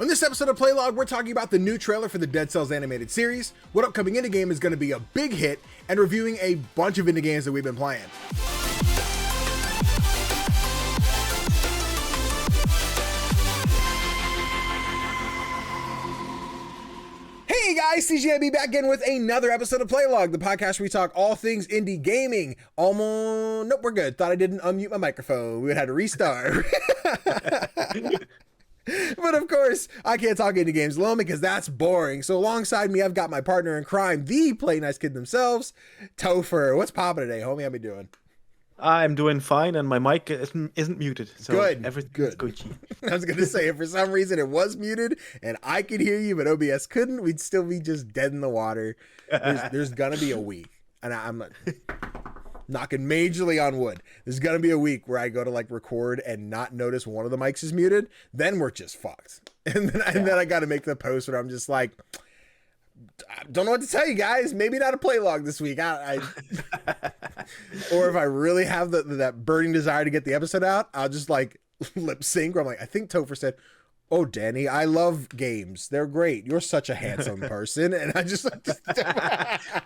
On this episode of Playlog, we're talking about the new trailer for the Dead Cells animated series, what upcoming indie game is going to be a big hit, and reviewing a bunch of indie games that we've been playing. Hey guys, CGDannyB back in with another episode of Playlog, the podcast where we talk all things indie gaming. Nope, we're good. Thought I didn't unmute my microphone. We had to restart. But of course, I can't talk indie games alone because that's boring. So alongside me, I've got my partner in crime, the Play Nice Kid themselves, Tofr. What's poppin' today, homie? How me doing? I'm doing fine, and my mic isn't muted. So good. Everything's good. I was going to say, if for some reason it was muted and I could hear you, but OBS couldn't, we'd still be just dead in the water. There's going to be a week, and I'm knocking majorly on wood. There's going to be a week where I go to like record and not notice one of the mics is muted. Then we're just fucked. And then I got to make the post where I'm just like, I don't know what to tell you guys. Maybe not a Playlog this week. Or if I really have that burning desire to get the episode out, I'll just like lip sync. Where I'm like, I think Tofr said, "Oh, Danny, I love games. They're great. You're such a handsome person." And I just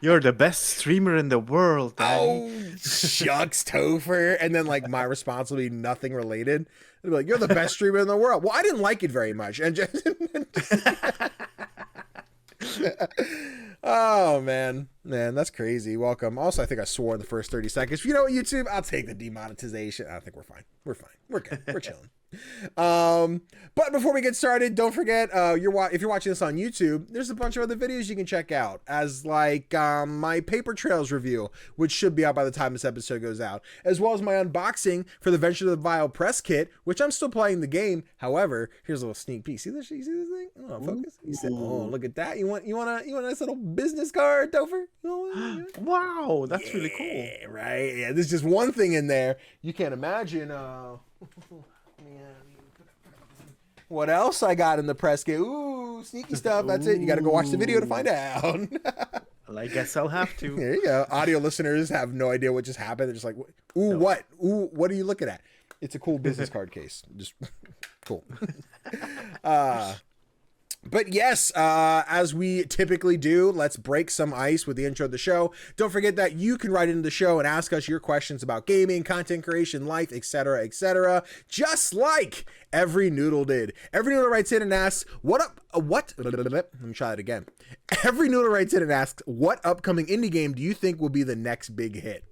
You're the best streamer in the world, Danny. Oh, shucks, Tofr. And then like my response will be nothing related. It'll be like, "You're the best streamer in the world." Well, I didn't like it very much. And just oh man, that's crazy. Welcome. Also, I think I swore in the first 30 seconds. You know what, YouTube? I'll take the demonetization. I think we're fine. We're good. We're chilling. But before we get started, don't forget, if you're watching this on YouTube, there's a bunch of other videos you can check out, as like my Paper Trails review, which should be out by the time this episode goes out, as well as my unboxing for the Venture to the Vile press kit, which I'm still playing the game. However, here's a little sneak peek. See this? You see this thing? Oh, focus. You said, "Oh, look at that. You want a nice little business card, Tofr?" Wow, that's really cool. Right? Yeah, there's just one thing in there. You can't imagine. What else I got in the press kit? Ooh, sneaky stuff. That's it. You got to go watch the video to find out. Well, I guess I'll have to. There you go. Audio listeners have no idea what just happened. They're just like, "Ooh, no. What? Ooh, what are you looking at?" It's a cool business card case. Just cool. But yes, as we typically do, let's break some ice with the intro of the show. Don't forget that you can write into the show and ask us your questions about gaming, content creation, life, etc., just like Every Noodle did. Every Noodle writes in and asks, let me try that again. Every Noodle writes in and asks, what upcoming indie game do you think will be the next big hit?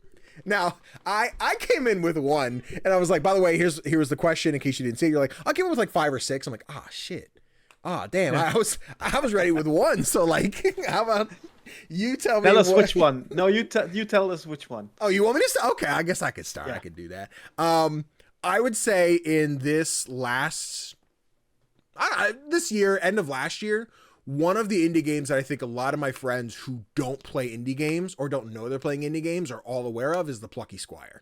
Now, I came in with one, and I was like, by the way, here's the question in case you didn't see it. You're like, I came in with like 5 or 6. I'm like, shit. Oh, damn, I was ready with one. So like, how about you tell me? Tell us which one. No, you tell us which one. Oh, you want me to start? Okay, I guess I could start. Yeah. I could do that. I would say in this year, end of last year, one of the indie games that I think a lot of my friends who don't play indie games or don't know they're playing indie games are all aware of is the Plucky Squire.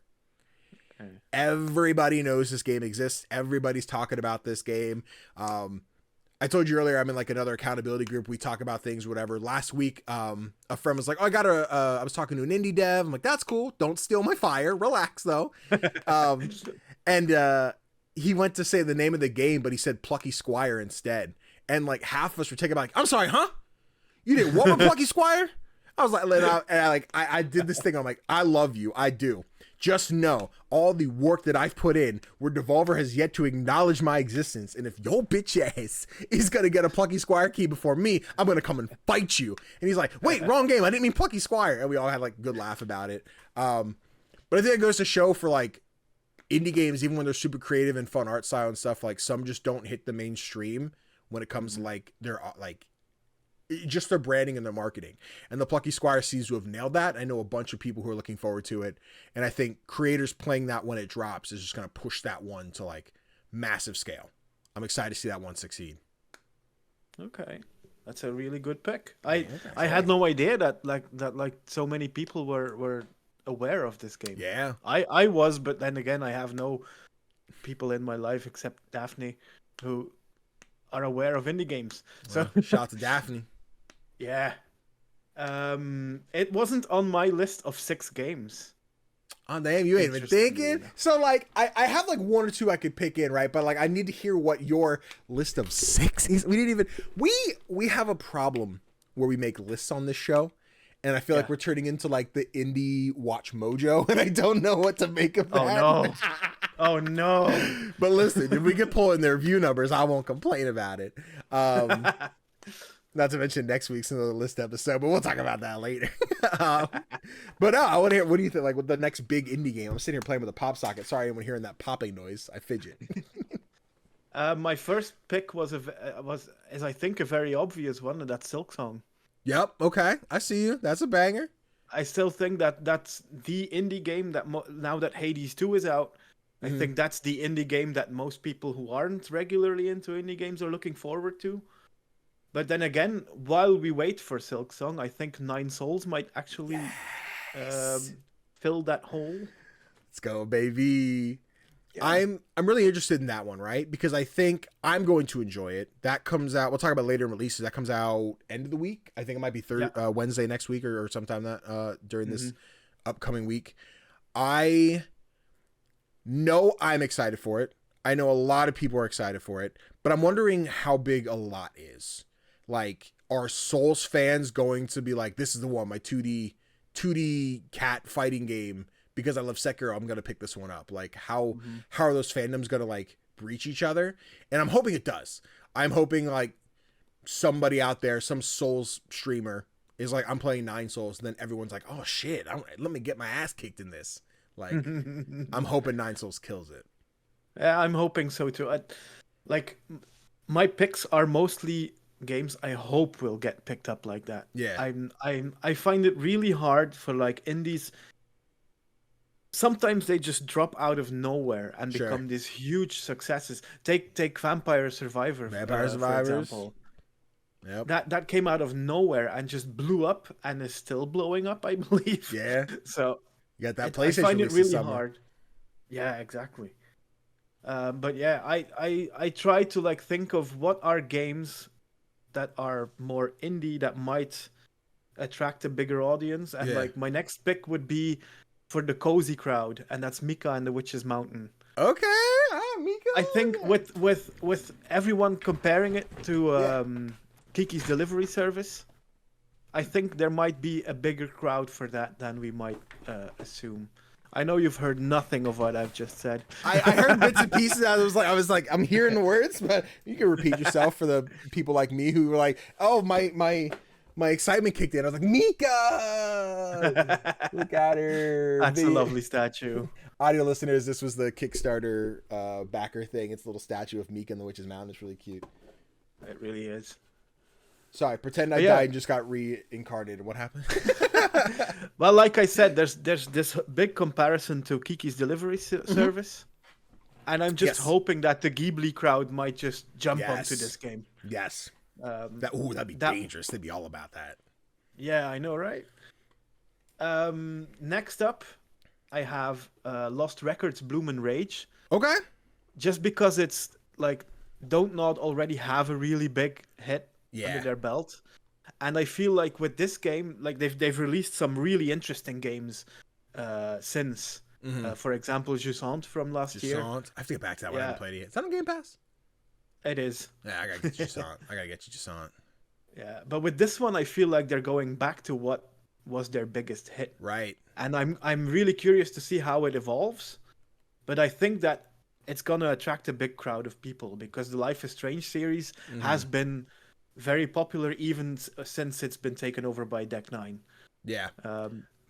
Okay. Everybody knows this game exists. Everybody's talking about this game. I told you earlier, I'm in like another accountability group. We talk about things, whatever. Last week, a friend was like, "Oh, I was talking to an indie dev." I'm like, "That's cool. Don't steal my fire. Relax though." And he went to say the name of the game, but he said Plucky Squire instead. And like half of us were taken back. I'm sorry, huh? You did what with Plucky Squire? I was like, I did this thing. I'm like, I love you. I do. Just know all the work that I've put in where Devolver has yet to acknowledge my existence. And if your bitch ass is going to get a Plucky Squire key before me, I'm going to come and fight you. And he's like, wait, wrong game. I didn't mean Plucky Squire. And we all had like a good laugh about it. But I think it goes to show for like indie games, even when they're super creative and fun art style and stuff, like some just don't hit the mainstream when it comes to like their like just their branding and their marketing. And the Plucky Squire seems to have nailed that. I know a bunch of people who are looking forward to it. And I think creators playing that when it drops is just going to push that one to like massive scale. I'm excited to see that one succeed. Okay. That's a really good pick. I had no idea that so many people were aware of this game. Yeah. I was, but then again, I have no people in my life except Daphne who are aware of indie games. Well, so shout out to Daphne. Yeah. It wasn't on my list of 6 games. Oh damn, you ain't even thinking. So like I have like one or two I could pick in, right? But like I need to hear what your list of 6 is. We didn't even we have a problem where we make lists on this show, and I feel like we're turning into like the indie watch mojo, and I don't know what to make of that. Oh no. Oh no. But listen, if we can pull in their view numbers, I won't complain about it. Not to mention next week's another list episode, but we'll talk about that later. But no, I want to hear, what do you think? Like with the next big indie game, I'm sitting here playing with a pop socket. Sorry, anyone hearing that popping noise. I fidget. My first pick was I think a very obvious one, and that's Silk Song. Yep. Okay, I see you. That's a banger. I still think that's the indie game that now that Hades 2 is out, I think that's the indie game that most people who aren't regularly into indie games are looking forward to. But then again, while we wait for Silk Song, I think Nine Souls might actually fill that hole. Let's go, baby. Yeah. I'm really interested in that one, right? Because I think I'm going to enjoy it. That comes out. We'll talk about later in releases. That comes out end of the week. I think it might be Wednesday next week or sometime that during this upcoming week. I know I'm excited for it. I know a lot of people are excited for it, but I'm wondering how big a lot is. Like, are Souls fans going to be like, this is the one, my 2D cat fighting game, because I love Sekiro, I'm going to pick this one up. Like, how are those fandoms going to like breach each other? And I'm hoping it does. I'm hoping like somebody out there, some Souls streamer is like, I'm playing 9 Souls. And then everyone's like, oh shit, let me get my ass kicked in this. Like, I'm hoping 9 Souls kills it. Yeah, I'm hoping so too. My picks are mostly games I hope will get picked up like that. Yeah. I find it really hard for like indies. Sometimes they just drop out of nowhere and become these huge successes. Take Vampire Survivor. For example. Yep. That came out of nowhere and just blew up and is still blowing up, I believe. Yeah. So you got that PlayStation. I find it really hard. Yeah, exactly. But yeah, I try to like think of what are games that are more indie that might attract a bigger audience, and like my next pick would be for the cozy crowd, and that's Mika and the Witch's Mountain. Okay, Mika. I think with everyone comparing it to Kiki's Delivery Service, I think there might be a bigger crowd for that than we might assume. I know you've heard nothing of what I've just said. I heard bits and pieces. I was like, I'm hearing the words, but you can repeat yourself for the people like me who were like, oh, my excitement kicked in. I was like, Mika! Look at her. That's a lovely statue. Audio listeners, this was the Kickstarter backer thing. It's a little statue of Mika in the Witch's Mountain. It's really cute. It really is. Sorry, pretend I died and just got reincarnated. What happened? Well, like I said, there's this big comparison to Kiki's Delivery Service. And I'm just hoping that the Ghibli crowd might just jump onto this game. Yes. That'd be dangerous. They'd be all about that. Yeah, I know, right? Next up, I have Lost Records Bloom and Rage. Okay. Just because it's like Don't Nod already have a really big hit under their belt. And I feel like with this game, like they've released some really interesting games since. For example, Jusant from last year. I have to get back to that one. I haven't played it yet. Is that on Game Pass? It is. Yeah, I gotta get Jusant. Jusant. Yeah, but with this one, I feel like they're going back to what was their biggest hit. Right. And I'm really curious to see how it evolves. But I think that it's gonna attract a big crowd of people because the Life is Strange series has been very popular even since it's been taken over by Deck 9. Yeah.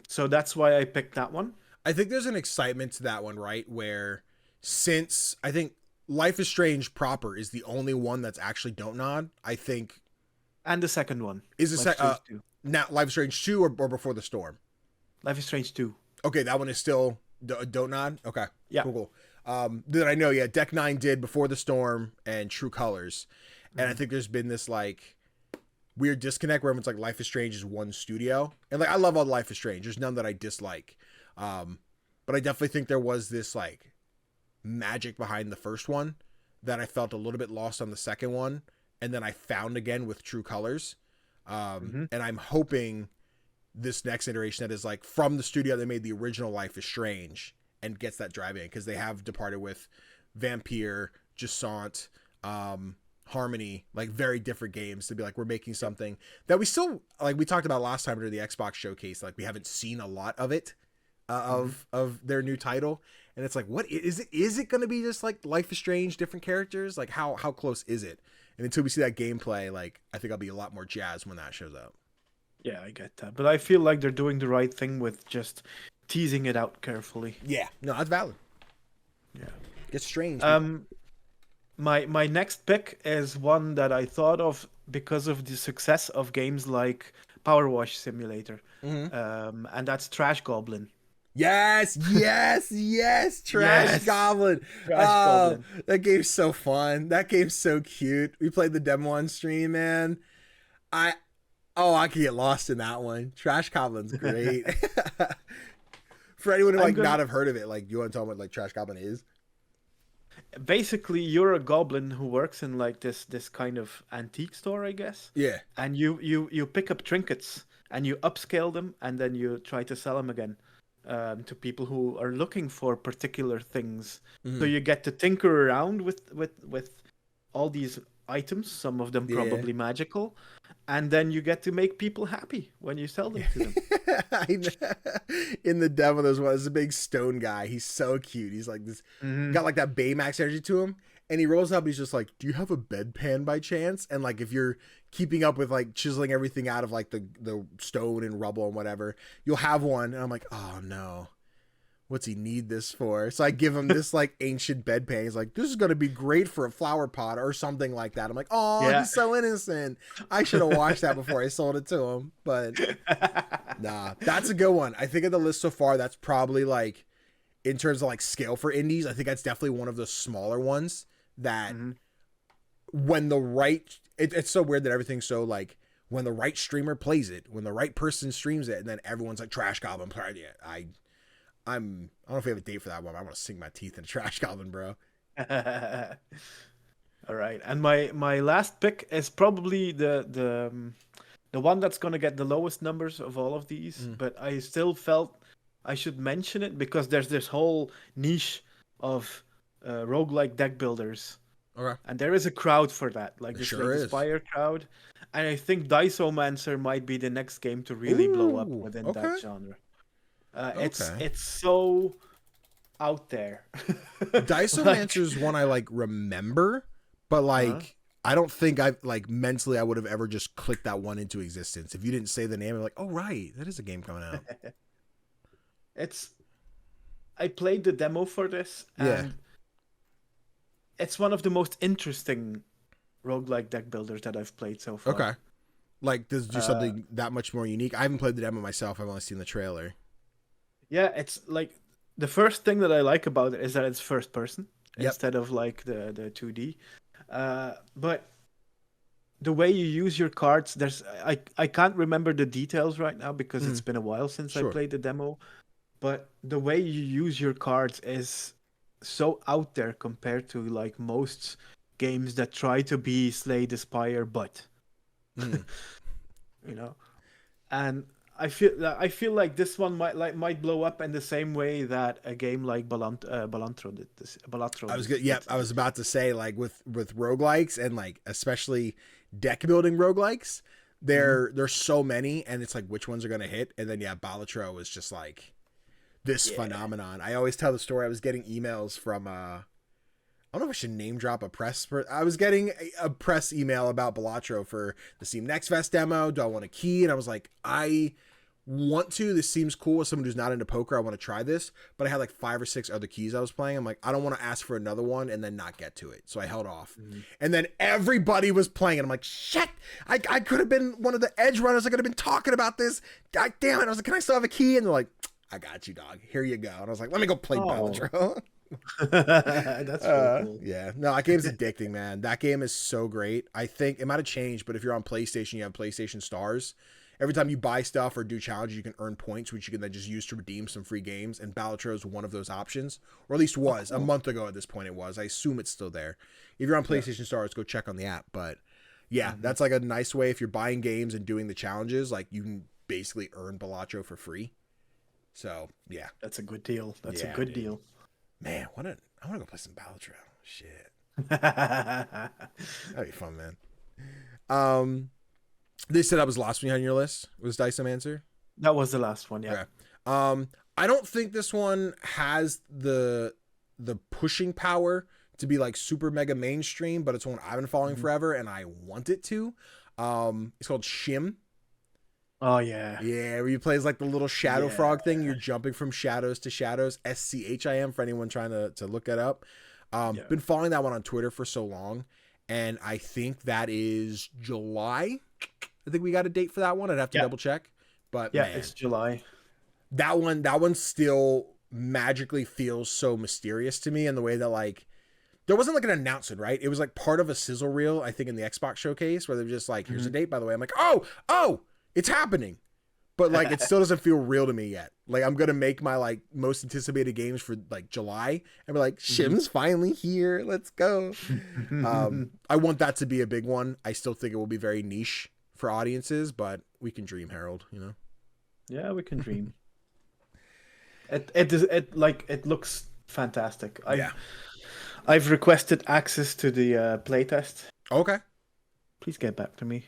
So that's why I picked that one. I think there's an excitement to that one, right? Where since I think Life is Strange proper is the only one that's actually Don't Nod, I think. And the second one. Is the now Life is Strange 2 or Before the Storm? Life is Strange 2. Okay, that one is still Don't Nod? Okay. Yeah. Cool. That I know, Deck 9 did Before the Storm and True Colors. And I think there's been this like weird disconnect where everyone's like Life is Strange is one studio. And like I love all Life is Strange. There's none that I dislike. But I definitely think there was this like magic behind the first one that I felt a little bit lost on the second one. And then I found again with True Colors. And I'm hoping this next iteration that is like from the studio that made the original Life is Strange and gets that drive in, because they have departed with Vampire, Jusant, Harmony, like very different games, to be like, we're making something that we still, like we talked about last time during the Xbox showcase, like we haven't seen a lot of it, of their new title. And it's like, what is it? Is it going to be just like Life is Strange, different characters? Like how close is it? And until we see that gameplay, like I think I'll be a lot more jazzed when that shows up. Yeah, I get that. But I feel like they're doing the right thing with just teasing it out carefully. Yeah, no, that's valid. Yeah. It's strange. My next pick is one that I thought of because of the success of games like Power Wash Simulator. And that's Trash Goblin. Yes. Trash Goblin. Goblin. That game's so fun. That game's so cute. We played the demo on stream, man. I could get lost in that one. Trash Goblin's great. For anyone who not have heard of it, like, you want to tell them what like Trash Goblin is? Basically, you're a goblin who works in like this kind of antique store, I guess. Yeah. And you pick up trinkets and you upscale them, and then you try to sell them again to people who are looking for particular things. So you get to tinker around with all these items, some of them probably magical, and then you get to make people happy when you sell them to them. In the demo, there's a big stone guy. He's so cute. He's like this, got like that Baymax energy to him, and he rolls up and he's just like, do you have a bedpan by chance? And like, if you're keeping up with like chiseling everything out of like the stone and rubble and whatever, you'll have one. And I'm like, oh no, what's he need this for? So I give him this like ancient bedpan. He's like, this is going to be great for a flower pot or something like that. I'm like, oh, he's so innocent. I should have watched that before I sold it to him. But nah, that's a good one. I think of the list so far, that's probably like, in terms of like scale for indies, I think that's definitely one of the smaller ones that when the right, it's so weird that everything's so like, when the right streamer plays it, when the right person streams it, and then everyone's like, Trash Goblin, I don't know if we have a date for that one. I want to sink my teeth in a Trash Goblin, bro. All right, and my last pick is probably the one that's gonna get the lowest numbers of all of these, but I still felt I should mention it because there's this whole niche of roguelike deck builders. Okay. And there is a crowd for that, like this Inspire crowd. And I think Diceomancer might be the next game to really blow up within that genre. It's so out there. Diceomancer's one I like remember, but like I don't think I like mentally I would have ever just clicked that one into existence. If you didn't say the name, I'm like, oh right, that is a game coming out. I played the demo for this, and it's one of the most interesting roguelike deck builders that I've played so far. Okay. Like, does it do something that much more unique? I haven't played the demo myself. I've only seen the trailer. Yeah, it's like the first thing that I like about it is that it's first person instead of like the 2D. But the way you use your cards, I can't remember the details right now because it's been a while since I played the demo. But the way you use your cards is so out there compared to like most games that try to be Slay the Spire, but you know, and I feel like this one might blow up in the same way that a game like Balantro did this. I was about to say, like with roguelikes and like especially deck building roguelikes, there's so many, and it's like which ones are gonna hit, and then Balatro is just like this phenomenon. I always tell the story. I was getting emails from I don't know if I should name drop a press. I was getting a press email about Balatro for the Steam Next Fest demo. Do I want a key? And I was like, I want to. This seems cool. As someone who's not into poker, I want to try this. But I had like 5 or 6 other keys I was playing. I'm like, I don't want to ask for another one and then not get to it. So I held off. And then everybody was playing. And I'm like, shit, I could have been one of the edge runners. I could have been talking about this. God damn it. I was like, can I still have a key? And they're like, I got you, dog. Here you go. And I was like, let me go play Balatro. That's really cool. Yeah, no, that game's addicting, man. That game is so great. I think it might have changed, but if you're on PlayStation, you have PlayStation Stars. Every time you buy stuff or do challenges, you can earn points, which you can then just use to redeem some free games. And Balatro is one of those options, or at least was a month ago. At this point, it was. I assume it's still there. If you're on PlayStation Stars, go check on the app. But yeah, that's like a nice way if you're buying games and doing the challenges. Like you can basically earn Balatro for free. So yeah, That's a good deal. That's a good deal. Man, I want to go play some Balatro. Shit, that'd be fun, man. They said I was last one on your list. Was Dysomancer? That was the last one. Yeah. Okay. I don't think this one has the pushing power to be like super mega mainstream, but it's one I've been following forever and I want it to. It's called Shim. Oh yeah. Yeah, where you play as like the little shadow frog thing. You're jumping from shadows to shadows. SCHIM for anyone trying to look it up. Been following that one on Twitter for so long, and I think that is July. I think we got a date for that one. I'd have to double check. But man, it's July. That one still magically feels so mysterious to me in the way that like there wasn't like an announcement, right? It was like part of a sizzle reel, I think, in the Xbox showcase where they're just like, here's a date, by the way. I'm like, oh, it's happening. But like it still doesn't feel real to me yet. Like I'm gonna make my like most anticipated games for like July and be like, Shim's finally here. Let's go. I want that to be a big one. I still think it will be very niche for audiences, but we can dream, Harold, you know? Yeah, we can dream. It looks fantastic. I've requested access to the playtest. Okay. Please get back to me.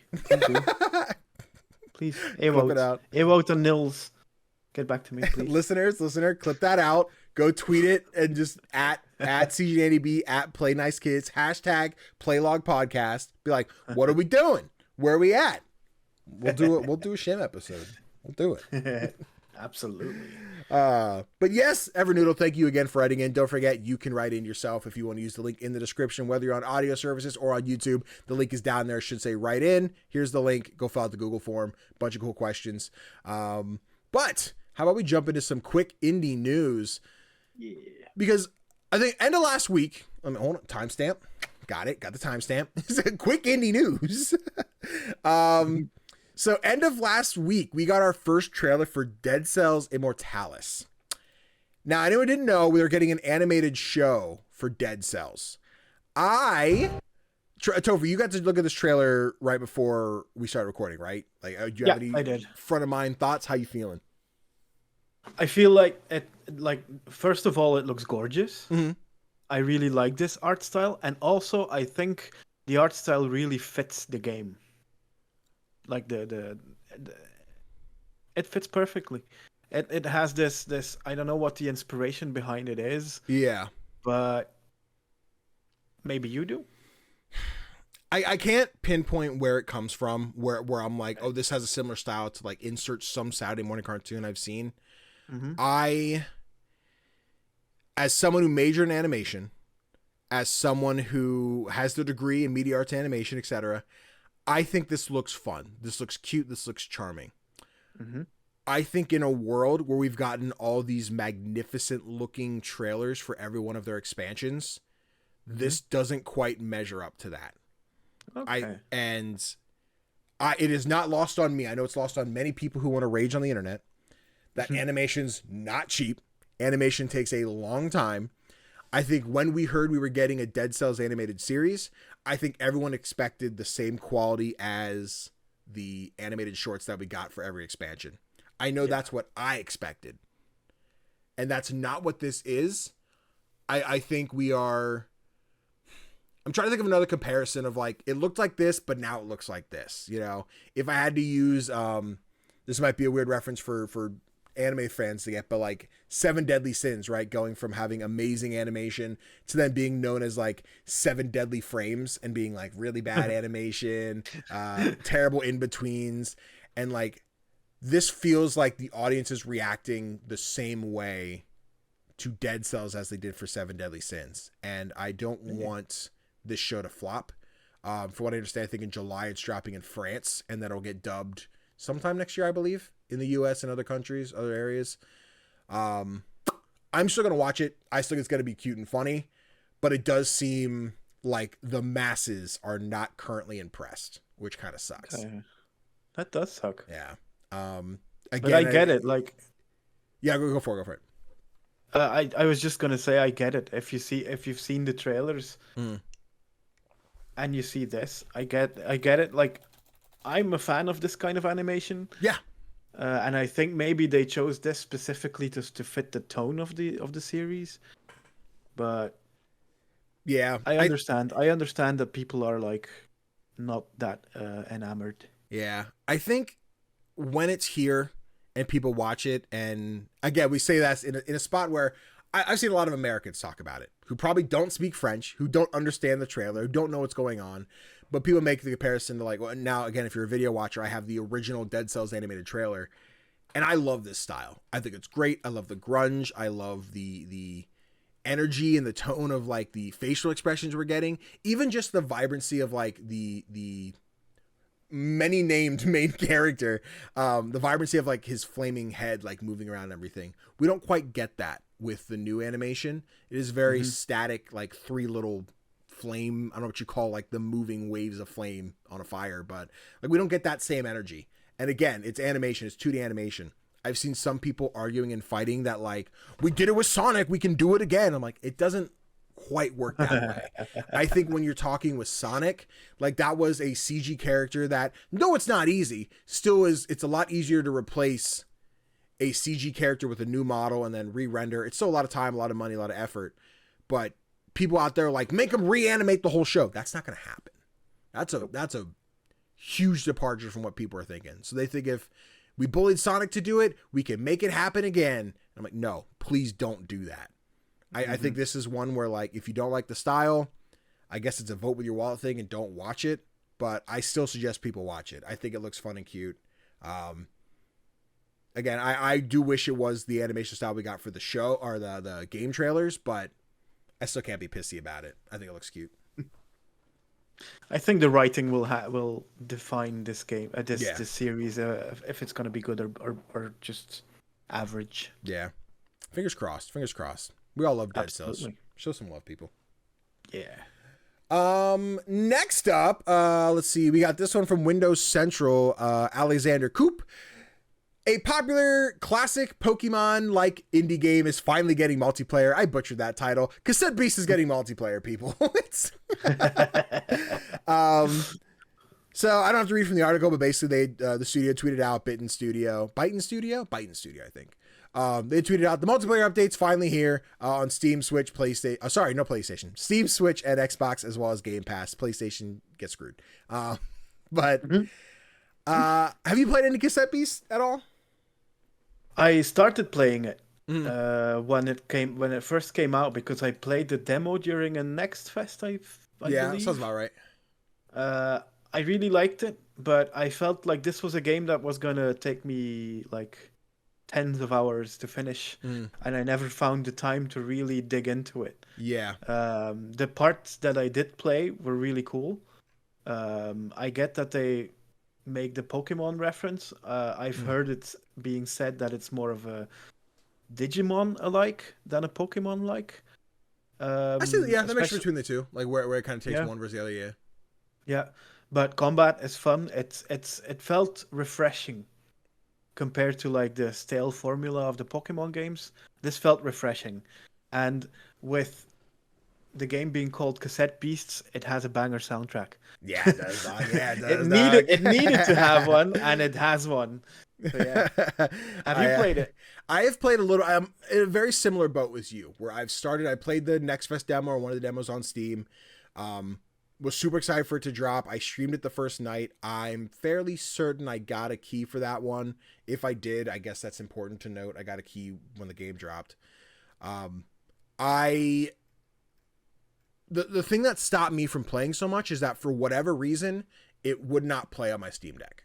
Please, Ewout and Nils, get back to me, please. Listener, clip that out. Go tweet it and just at CGDannyB, at play.nice.kids, hashtag playlog podcast. Be like, what are we doing? Where are we at? We'll do it. We'll do a Shim episode. We'll do it. Absolutely. But yes, Evernoodle, thank you again for writing in. Don't forget, you can write in yourself if you want to use the link in the description, whether you're on audio services or on YouTube. The link is down there. It should say write in. Here's the link. Go fill out the Google form. Bunch of cool questions. But how about we jump into some quick indie news? Yeah. Because I think end of last week, hold on, timestamp. Got it. Got the timestamp. It's a quick indie news. So end of last week, we got our first trailer for Dead Cells Immortalis. Now, anyone didn't know, we were getting an animated show for Dead Cells. Tofr, you got to look at this trailer right before we started recording, right? Like, do you have any I did. front of mind thoughts? How you feeling? I feel like first of all, it looks gorgeous. Mm-hmm. I really like this art style, and also I think the art style really fits the game. Like it fits perfectly. It has this I don't know what the inspiration behind it is. Yeah. But maybe you do. I can't pinpoint where it comes from, where I'm like, oh, this has a similar style to like insert some Saturday morning cartoon I've seen. Mm-hmm. As someone who majored in animation, as someone who has the degree in media arts animation, etc., I think this looks fun. This looks cute. This looks charming. Mm-hmm. I think in a world where we've gotten all these magnificent looking trailers for every one of their expansions, this doesn't quite measure up to that. Okay. It is not lost on me. I know it's lost on many people who want to rage on the internet that animation's not cheap. Animation takes a long time. I think when we heard we were getting a Dead Cells animated series, I think everyone expected the same quality as the animated shorts that we got for every expansion. I know that's what I expected. And that's not what this is. I think we are... I'm trying to think of another comparison of like, it looked like this, but now it looks like this. You know, if I had to use, this might be a weird reference for anime fans to get, but like 7 Deadly Sins, right? Going from having amazing animation to then being known as like 7 Deadly Frames and being like really bad animation, terrible in-betweens. And like, this feels like the audience is reacting the same way to Dead Cells as they did for 7 Deadly Sins. And I don't want this show to flop. For what I understand, I think in July it's dropping in France, and then it'll get dubbed sometime next year, I believe, in the US and other countries, other areas. I'm still going to watch it. I still think it's going to be cute and funny, but it does seem like the masses are not currently impressed, which kind of sucks. Okay. That does suck. Yeah. Again, but I get it. Like, yeah, go for it. I was just gonna say I get it. If you've seen the trailers and you see this, I get it. Like, I'm a fan of this kind of animation. Yeah. And I think maybe they chose this specifically to fit the tone of the series. But Yeah, I understand. I understand that people are like not that enamored. yeah. I think when it's here and people watch it, and again, we say that's in a spot where I've seen a lot of Americans talk about it who probably don't speak French, who don't understand the trailer, who don't know what's going on. But people make the comparison to like, well, now again, if you're a video watcher, I have the original Dead Cells animated trailer, and I love this style. I think it's great. I love the grunge. I love the energy and the tone of like the facial expressions we're getting. Even just the vibrancy of like the many named main character, the vibrancy of like his flaming head like moving around and everything. We don't quite get that with the new animation. It is very static, like three little flame, I don't know what you call like the moving waves of flame on a fire, but like we don't get that same energy. And again, it's animation, it's 2D animation. I've seen some people arguing and fighting that like, we did it with Sonic, we can do it again. I'm like, it doesn't quite work that way. I think when you're talking with Sonic, like that was a CG character that, no, it's not easy, still is, it's a lot easier to replace a CG character with a new model and then re-render. It's still a lot of time, a lot of money, a lot of effort. But people out there like, make them reanimate the whole show. That's not going to happen. That's a huge departure from what people are thinking. So they think if we bullied Sonic to do it, we can make it happen again. I'm like, no, please don't do that. I think this is one where like, if you don't like the style, I guess it's a vote with your wallet thing and don't watch it. But I still suggest people watch it. I think it looks fun and cute. Again, I do wish it was the animation style we got for the show or the game trailers, but I still can't be pissy about it. I think it looks cute. I think the writing will define this game, this series, if it's gonna be good or just average. Yeah, fingers crossed. Fingers crossed. We all love Dead Cells. Show some love, people. Yeah. Next up, let's see. We got this one from Windows Central. Alexander Coop. A popular classic Pokemon-like indie game is finally getting multiplayer. I butchered that title. Cassette Beast is getting multiplayer, people. So I don't have to read from the article, but basically the studio tweeted out, Byton Studio, I think. They tweeted out the multiplayer updates finally here on Steam, Switch, PlayStation. Steam, Switch, and Xbox, as well as Game Pass. PlayStation gets screwed. But have you played any Cassette Beast at all? I started playing it when it first came out because I played the demo during a Next Fest. I believe. Sounds about right. I really liked it, but I felt like this was a game that was gonna take me like tens of hours to finish, and I never found the time to really dig into it. Yeah. The parts that I did play were really cool. I get that they make the Pokemon reference. I've heard it being said that it's more of a Digimon alike than a Pokemon like. I see. Yeah, that makes between the two, like where it kind of takes one versus the other. Yeah, but combat is fun. It felt refreshing compared to like the stale formula of the Pokemon games. This felt refreshing, and with the game being called Cassette Beasts, it has a banger soundtrack. Yeah, it does. Yeah, it does. It needed to have one, and it has one. So, yeah. Have you played it? I have played a little. I'm in a very similar boat as you, where I played the Next Fest demo, or one of the demos on Steam. Was super excited for it to drop. I streamed it the first night. I'm fairly certain I got a key for that one. If I did, I guess that's important to note. I got a key when the game dropped. The thing that stopped me from playing so much is that for whatever reason, it would not play on my Steam Deck.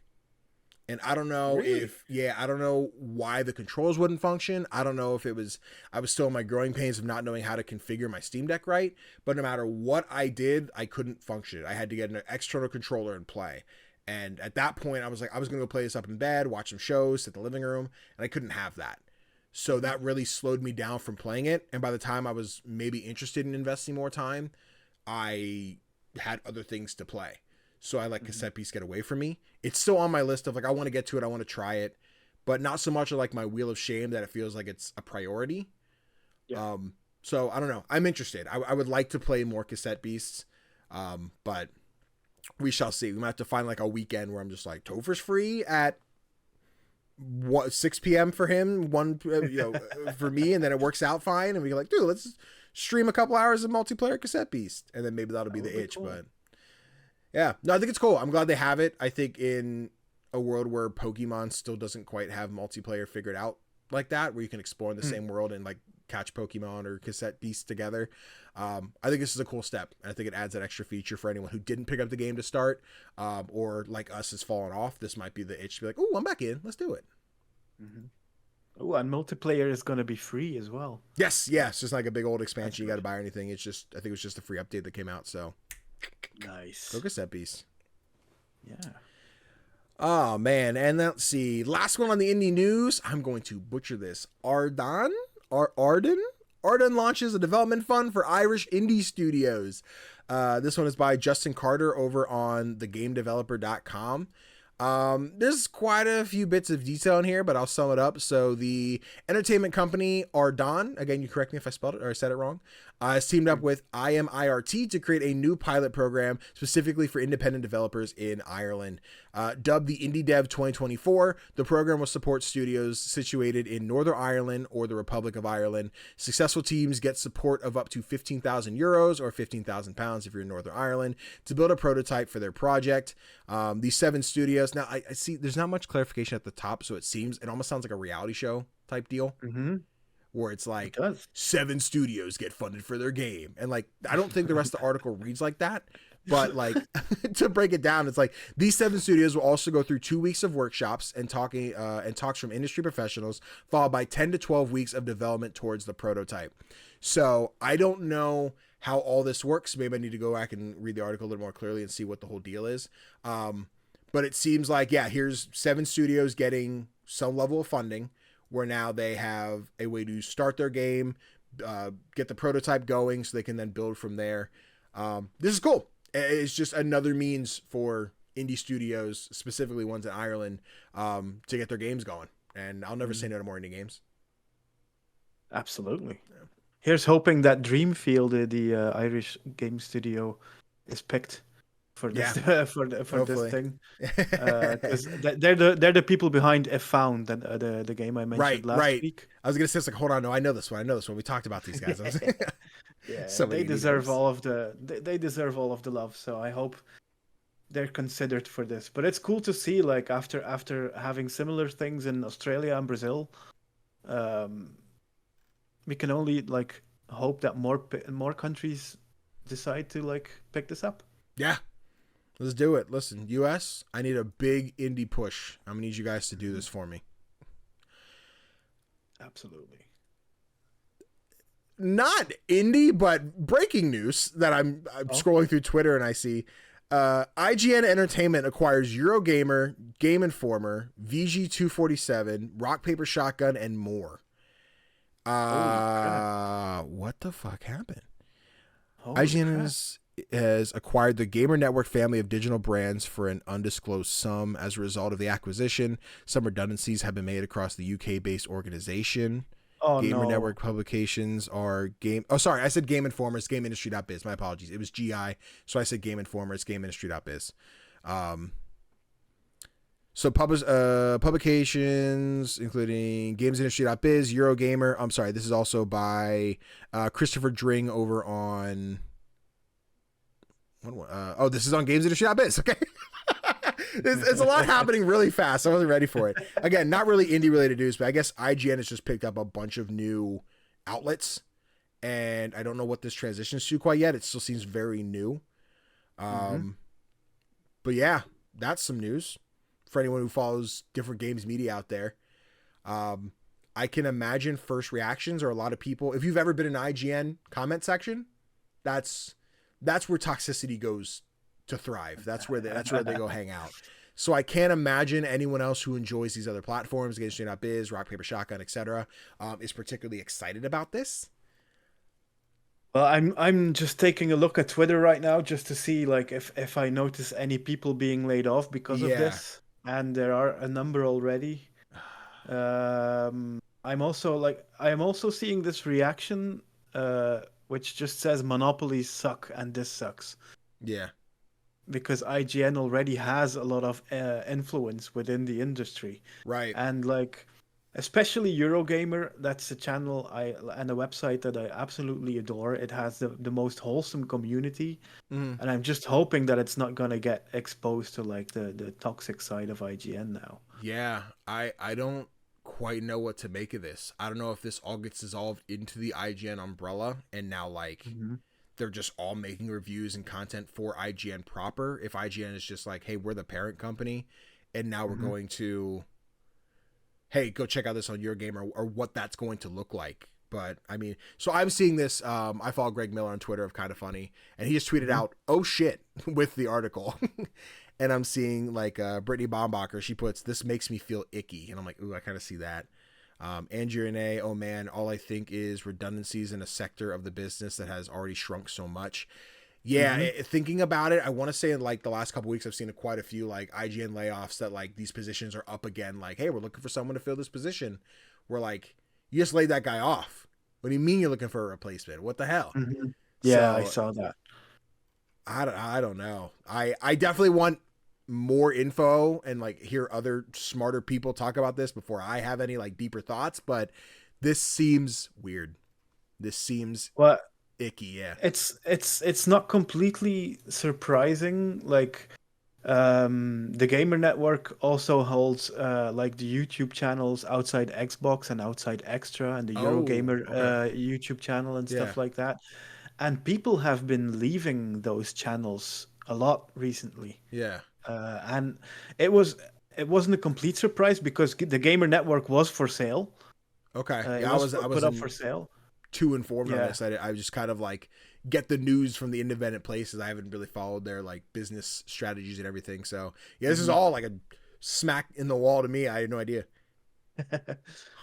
And I don't know I don't know why the controls wouldn't function. I don't know if I was still in my growing pains of not knowing how to configure my Steam Deck right. But no matter what I did, I couldn't function. I had to get an external controller and play. And at that point, I was going to go play this up in bed, watch some shows, sit in the living room, and I couldn't have that. So that really slowed me down from playing it. And by the time I was maybe interested in investing more time, I had other things to play. So I let Cassette Beast get away from me. It's still on my list of like, I want to get to it. I want to try it, but not so much like my wheel of shame that it feels like it's a priority. Yeah. So I don't know. I'm interested. I would like to play more Cassette Beasts. But we shall see. We might have to find like a weekend where I'm just like, Tofr's free at 6 p.m. for him, for me, and then it works out fine, and we're like, dude, let's stream a couple hours of multiplayer Cassette Beast, and then maybe that'll be the itch. Cool. But yeah, no, I think it's cool. I'm glad they have it. I think in a world where Pokemon still doesn't quite have multiplayer figured out like that, where you can explore in the same world and like catch Pokemon or Cassette Beasts together. I think this is a cool step. I think it adds that extra feature for anyone who didn't pick up the game to start, or like us has fallen off. This might be the itch to be like, oh, I'm back in. Let's do it. Mm-hmm. Oh, and multiplayer is going to be free as well. Yes. It's just like a big old expansion. You got to buy or anything. It's just, I think it was just a free update that came out. So nice. Go Cassette Beast. Yeah. Oh man. And let's see. Last one on the indie news. I'm going to butcher this. Arden launches a development fund for Irish indie studios. This one is by Justin Carter over on thegamedeveloper.com. There's quite a few bits of detail in here, but I'll sum it up. So the entertainment company Arden, again, you correct me if I spelled it or I said it wrong, has teamed up with IMIRT to create a new pilot program specifically for independent developers in Ireland. Dubbed the Indie Dev 2024, the program will support studios situated in Northern Ireland or the Republic of Ireland. Successful teams get support of up to €15,000 or £15,000 if you're in Northern Ireland to build a prototype for their project. These 7 studios, now I see there's not much clarification at the top, so it almost sounds like a reality show type deal. Mm-hmm. Where it's like 7 studios get funded for their game. And like, I don't think the rest of the article reads like that, but like to break it down, it's like these 7 studios will also go through 2 weeks of workshops and talks from industry professionals, followed by 10 to 12 weeks of development towards the prototype. So I don't know how all this works. Maybe I need to go back and read the article a little more clearly and see what the whole deal is. But it seems like, yeah, here's 7 studios getting some level of funding, where now they have a way to start their game, get the prototype going so they can then build from there. This is cool. It's just another means for indie studios, specifically ones in Ireland, to get their games going. And I'll never say no to more indie games. Absolutely. Yeah. Here's hoping that Dreamfield, the Irish game studio, is picked for this for this thing, because they're the people behind If Found, the game I mentioned last week. I was gonna say, it's like, hold on, no, I know this one. We talked about these guys. Yeah, so they deserve all of the love. So I hope they're considered for this. But it's cool to see, like, after having similar things in Australia and Brazil, we can only like hope that more countries decide to like pick this up. Yeah. Let's do it. Listen, US, I need a big indie push. I'm going to need you guys to do this for me. Absolutely. Not indie, but breaking news that I'm scrolling through Twitter and I see. IGN Entertainment acquires Eurogamer, Game Informer, VG247, Rock Paper Shotgun, and more. What the fuck happened? IGN has acquired the Gamer Network family of digital brands for an undisclosed sum. As a result of the acquisition, some redundancies have been made across the UK-based organization. Gamer Network publications are Game... Oh, sorry, I said Game Informer. It's GameIndustry.biz. My apologies. It was GI, so I said Game Informer. It's GameIndustry.biz. So publications including GamesIndustry.biz, Eurogamer. I'm sorry, this is also by Christopher Dring over on... this is on GamesIndustry.biz. Okay. It's a lot happening really fast. I wasn't ready for it. Again, not really indie related news, but I guess IGN has just picked up a bunch of new outlets, and I don't know what this transitions to quite yet. It still seems very new. But yeah, that's some news for anyone who follows different games media out there. I can imagine first reactions are a lot of people. If you've ever been in an IGN comment section, that's where toxicity goes to thrive. That's where they go hang out. So I can't imagine anyone else who enjoys these other platforms, GameIndustry.biz, Rock Paper Shotgun, etc., is particularly excited about this. Well, I'm just taking a look at Twitter right now just to see like if I notice any people being laid off because of this, and there are a number already. I'm also seeing this reaction, which just says monopolies suck and this sucks. Yeah. because IGN already has a lot of influence within the industry. Right. And like, especially Eurogamer, that's a channel and a website that I absolutely adore. It has the most wholesome community, Mhm. and I'm just hoping that it's not gonna get exposed to like the toxic side of IGN now. Yeah, I don't quite know what to make of this. I don't know if this all gets dissolved into the IGN umbrella, and now like they're just all making reviews and content for IGN proper. If IGN is just like, hey, we're the parent company, and now we're going to, hey, go check out this on Eurogamer, or what that's going to look like. But I mean, so I'm seeing this. I follow Greg Miller on Twitter of Kind of Funny, and he just tweeted out, "Oh shit," with the article. And I'm seeing like Brittany Bombacher. She puts, "This makes me feel icky," and I'm like, "Ooh, I kind of see that." Andrew Renee, "Oh man, all I think is redundancies in a sector of the business that has already shrunk so much." Yeah, thinking about it, I want to say in like the last couple weeks, I've seen quite a few like IGN layoffs that like these positions are up again. Like, hey, we're looking for someone to fill this position. We're like, you just laid that guy off. What do you mean you're looking for a replacement? What the hell? Yeah, I So, saw that. I don't know. I definitely want more info and like hear other smarter people talk about this before I have any like deeper thoughts, but this seems weird. This seems icky, yeah. It's not completely surprising. Like, the Gamer Network also holds like the YouTube channels Outside Xbox and Outside Extra, and the Eurogamer YouTube channel and stuff like that. And people have been leaving those channels a lot recently. Yeah. And it wasn't a complete surprise because the Gamer Network was for sale. Okay. It I was put up wasn't for sale. too informed on Yeah. this. I just kind of like get the news from the independent places. I haven't really followed their like business strategies and everything. So yeah, this is all like a smack in the wall to me. I had no idea.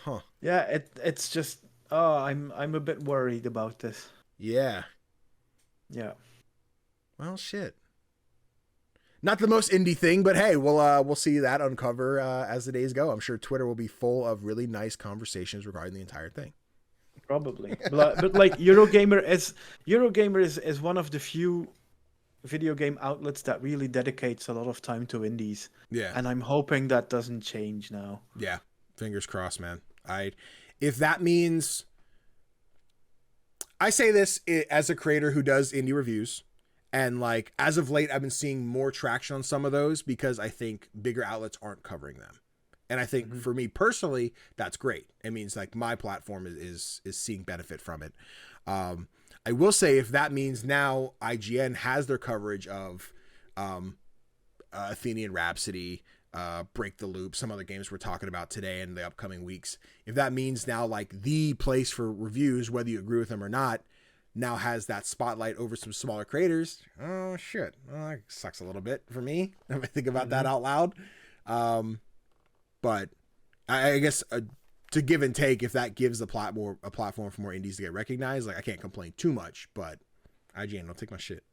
Huh. Yeah, it's just I'm a bit worried about this. Yeah. Yeah. Well, shit. Not the most indie thing, but hey, we'll see that uncover as the days go. I'm sure Twitter will be full of really nice conversations regarding the entire thing. Probably. But like Eurogamer is one of the few video game outlets that really dedicates a lot of time to indies. Yeah. And I'm hoping that doesn't change now. Yeah. Fingers crossed, man. If that means, I say this as a creator who does indie reviews, and like as of late I've been seeing more traction on some of those because I think bigger outlets aren't covering them. And I think for me personally, that's great. It means like my platform is seeing benefit from it. I will say if that means now IGN has their coverage of Athenian Rhapsody, Break the Loop, some other games we're talking about today and the upcoming weeks. If that means now like the place for reviews, whether you agree with them or not, now has that spotlight over some smaller creators. Oh shit. Well, that sucks a little bit for me if I think about that out loud. But I guess to give and take, if that gives a platform for more indies to get recognized, like I can't complain too much, but IGN, don't take my shit.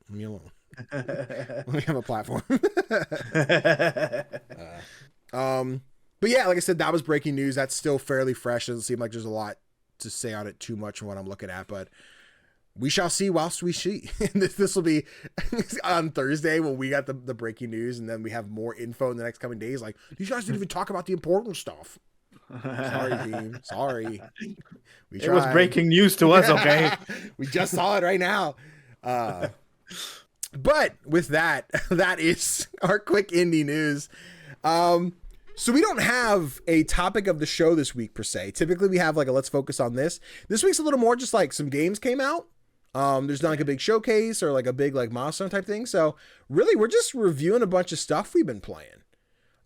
Leave me alone. Let me have a platform. But yeah, like I said, that was breaking news. That's still fairly fresh. Doesn't seem like there's a lot to say on it too much from what I'm looking at, but we shall see whilst we see. This will be on Thursday when we got the breaking news, and then we have more info in the next coming days. Like, these guys didn't even talk about the important stuff. Sorry, team. Sorry. It was breaking news to us, okay? We just saw it right now. But with that, that is our quick indie news. So we don't have a topic of the show this week per se. Typically we have like a let's focus on this. This week's a little more just like some games came out. There's not like a big showcase or like a big like milestone type thing. So really we're just reviewing a bunch of stuff we've been playing.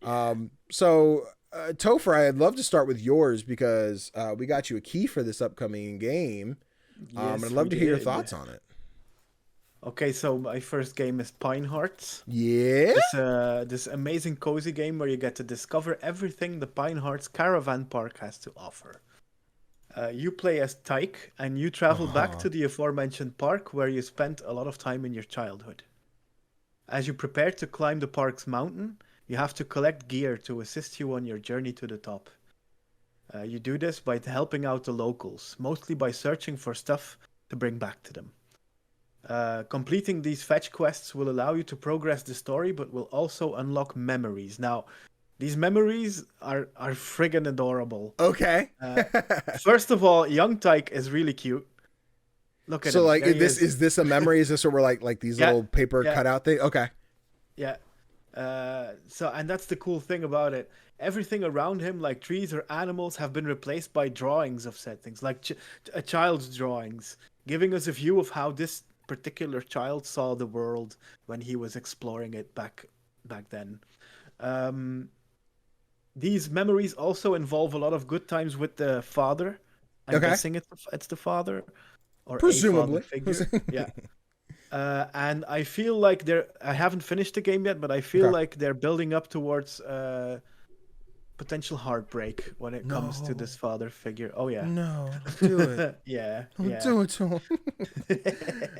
Tofr, I'd love to start with yours because we got you a key for this upcoming game. Yes, I'd love to hear your thoughts on it. Okay, so my first game is Pine Hearts. Yeah. This amazing cozy game where you get to discover everything the Pine Hearts Caravan Park has to offer. You play as Tyke, and you travel back to the aforementioned park where you spent a lot of time in your childhood. As you prepare to climb the park's mountain, you have to collect gear to assist you on your journey to the top. You do this by helping out the locals, mostly by searching for stuff to bring back to them. Completing these fetch quests will allow you to progress the story, but will also unlock memories. Now, these memories are friggin' adorable. Okay. First of all, young Tyke is really cute. Look at so him. like There he is this a memory? Is this where we're like these little paper cutout thing? Okay. Yeah. And that's the cool thing about it. Everything around him, like trees or animals, have been replaced by drawings of said things, like a child's drawings, giving us a view of how this particular child saw the world when he was exploring it back then. These memories also involve a lot of good times with the father. I'm guessing it's the father, or presumably a father figure. Yeah. And I feel like I haven't finished the game yet, but I feel like they're building up towards potential heartbreak when it comes to this father figure. Oh yeah. No, don't do it. Yeah. Don't do it to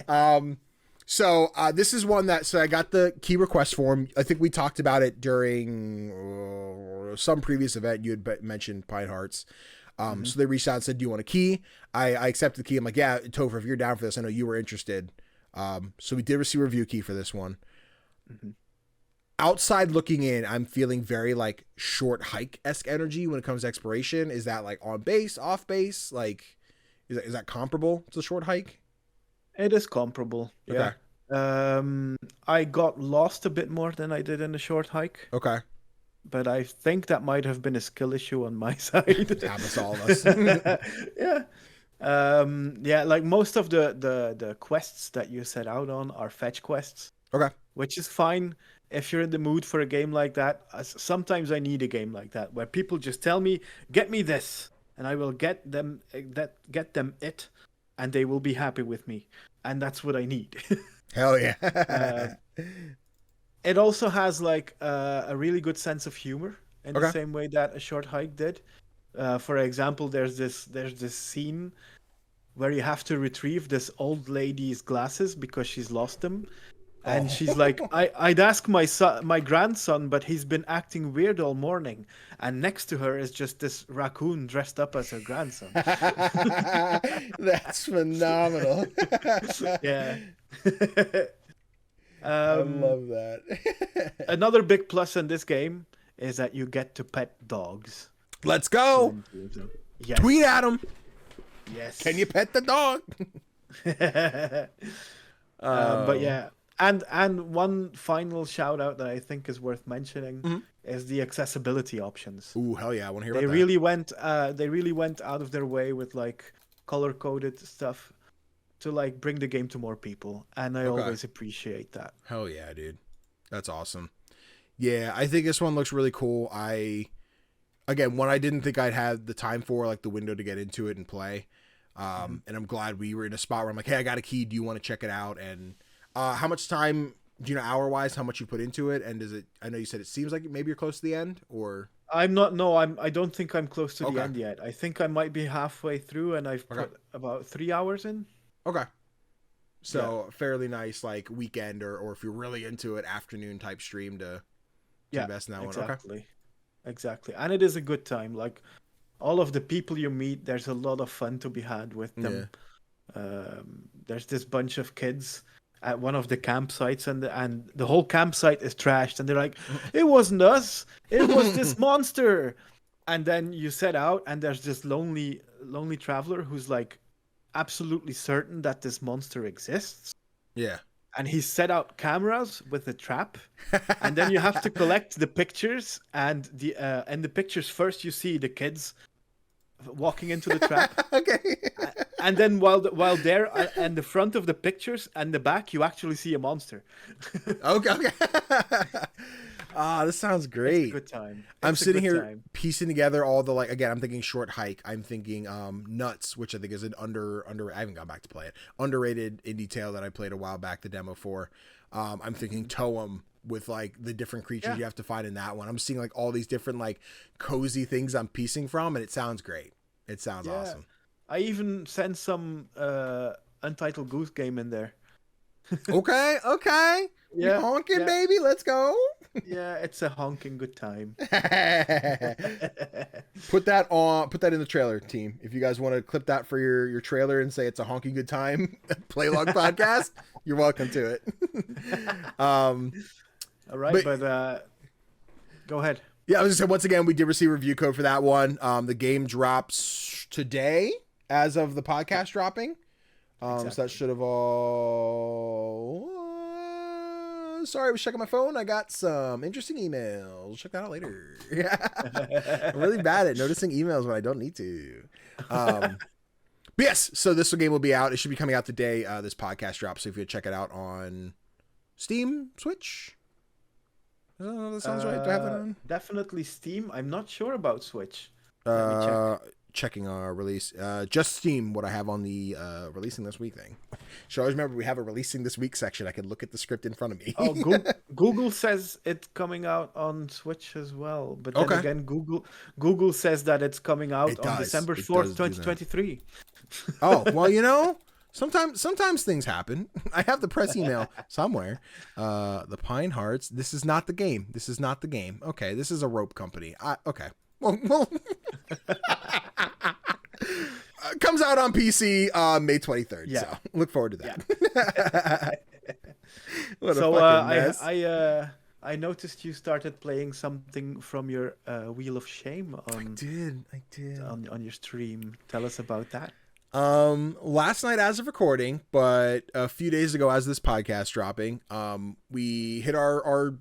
him. So this is one that, so I got the key request form. I think we talked about it during some previous event. You had mentioned Pine Hearts. So they reached out and said, do you want a key? I accepted the key. I'm like, yeah, Tofr, if you're down for this, I know you were interested. So we did receive a review key for this one. Mm-hmm. Outside looking in, I'm feeling very like short hike-esque energy when it comes to exploration. Is that like on base, off base? Like, is that comparable to short hike? It is comparable. Okay. Yeah. I got lost a bit more than I did in the short hike. Okay. But I think that might have been a skill issue on my side. Happens to all of us. Yeah. Yeah, like most of the quests that you set out on are fetch quests. Okay. Which is fine if you're in the mood for a game like that. Sometimes I need a game like that where people just tell me, "Get me this," and I will get them it, and they will be happy with me, and that's what I need. Hell yeah. It also has like a really good sense of humor in the same way that a short hike did. For example, there's this scene where you have to retrieve this old lady's glasses because she's lost them. And she's like, I'd ask my grandson, but he's been acting weird all morning. And next to her is just this raccoon dressed up as her grandson. That's phenomenal. Yeah. I love that. Another big plus in this game is that you get to pet dogs. Let's go. Yes. Tweet at him. Yes. Can you pet the dog? But yeah. And one final shout out that I think is worth mentioning is the accessibility options. Ooh, hell yeah! I want to hear about that. They really went out of their way with like color coded stuff to like bring the game to more people, and I always appreciate that. Hell yeah, dude, that's awesome. Yeah, I think this one looks really cool. One I didn't think I'd have the time for, like the window to get into it and play. And I'm glad we were in a spot where I'm like, hey, I got a key. Do you want to check it out? And how much time, do you know, hour-wise, how much you put into it? And I know you said it seems like maybe you're close to the end, or? I don't think I'm close to the end yet. I think I might be halfway through, and I've put about 3 hours in. Okay. So fairly nice, like weekend, or if you're really into it, afternoon type stream to invest in that one. Okay. Exactly. And it is a good time. Like all of the people you meet, there's a lot of fun to be had with them. Yeah. There's this bunch of kids at one of the campsites, and the whole campsite is trashed, and they're like, it wasn't us, it was this monster. And then you set out, and there's this lonely traveler who's like absolutely certain that this monster exists. Yeah. And he set out cameras with a trap, and then you have to collect the pictures, and the pictures first you see the kids walking into the trap. Okay. And then while they're in the front of the pictures and the back, you actually see a monster. Okay. This sounds great. It's a good time. I'm sitting here piecing together all the, like, again, I'm thinking short hike. I'm thinking Nuts, which I think is an I haven't gone back to play it. Underrated indie tale that I played a while back, the demo for. I'm thinking Toem with like the different creatures you have to find in that one. I'm seeing like all these different like cozy things I'm piecing from, and it sounds great. It sounds awesome. I even sent some Untitled Goose Game in there. Okay. We Yeah, honking, yeah, baby. Let's go. yeah. It's a honking good time. Put that on. Put that in the trailer, team. If you guys want to clip that for your trailer and say it's a honking good time Playlog podcast, you're welcome to it. All right, But but go ahead. yeah, I was gonna say once again we did receive a review code for that one. The game drops today as of the podcast dropping. So that should have all. Sorry, I was checking my phone. I got some interesting emails. Check that out later. I'm really bad at noticing emails when I don't need to. But yes, so this game will be out. It should be coming out today. This podcast drops. So if you check it out on Steam, Switch. That sounds right. Do I have that on? Definitely Steam. I'm not sure about Switch. Let me check. Checking our release. Just Steam, what I have on the releasing this week thing. Should always remember we have a releasing this week section. I can look at the script in front of me. Oh, Google says it's coming out on Switch as well. But then again, Google says that it's coming out on December 4th, 2023. Oh, well, sometimes things happen. I have the press email somewhere. The Pine Hearts. This is not the game. Okay, this is a rope company. Okay. Well, comes out on PC May 23rd. Yeah. So look forward to that. Yeah. So I noticed you started playing something from your Wheel of Shame on. I did on your stream. Tell us about that. Last night as of recording, but a few days ago as this podcast dropping, we hit our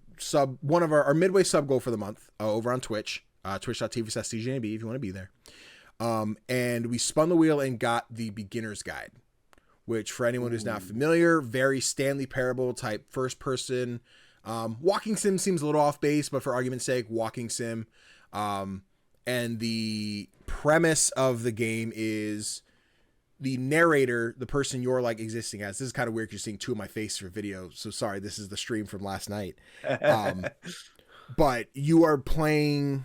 midway sub goal for the month over on Twitch. Twitch.tv/CGDannyB if you want to be there. And we spun the wheel and got the beginner's guide, which for anyone who's not familiar, very Stanley Parable type first person. Walking sim seems a little off base, but for argument's sake, walking sim. And the premise of the game is the narrator, the person you're like existing as. This is kind of weird because you're seeing two of my faces for video. So sorry, this is the stream from last night. But you are playing.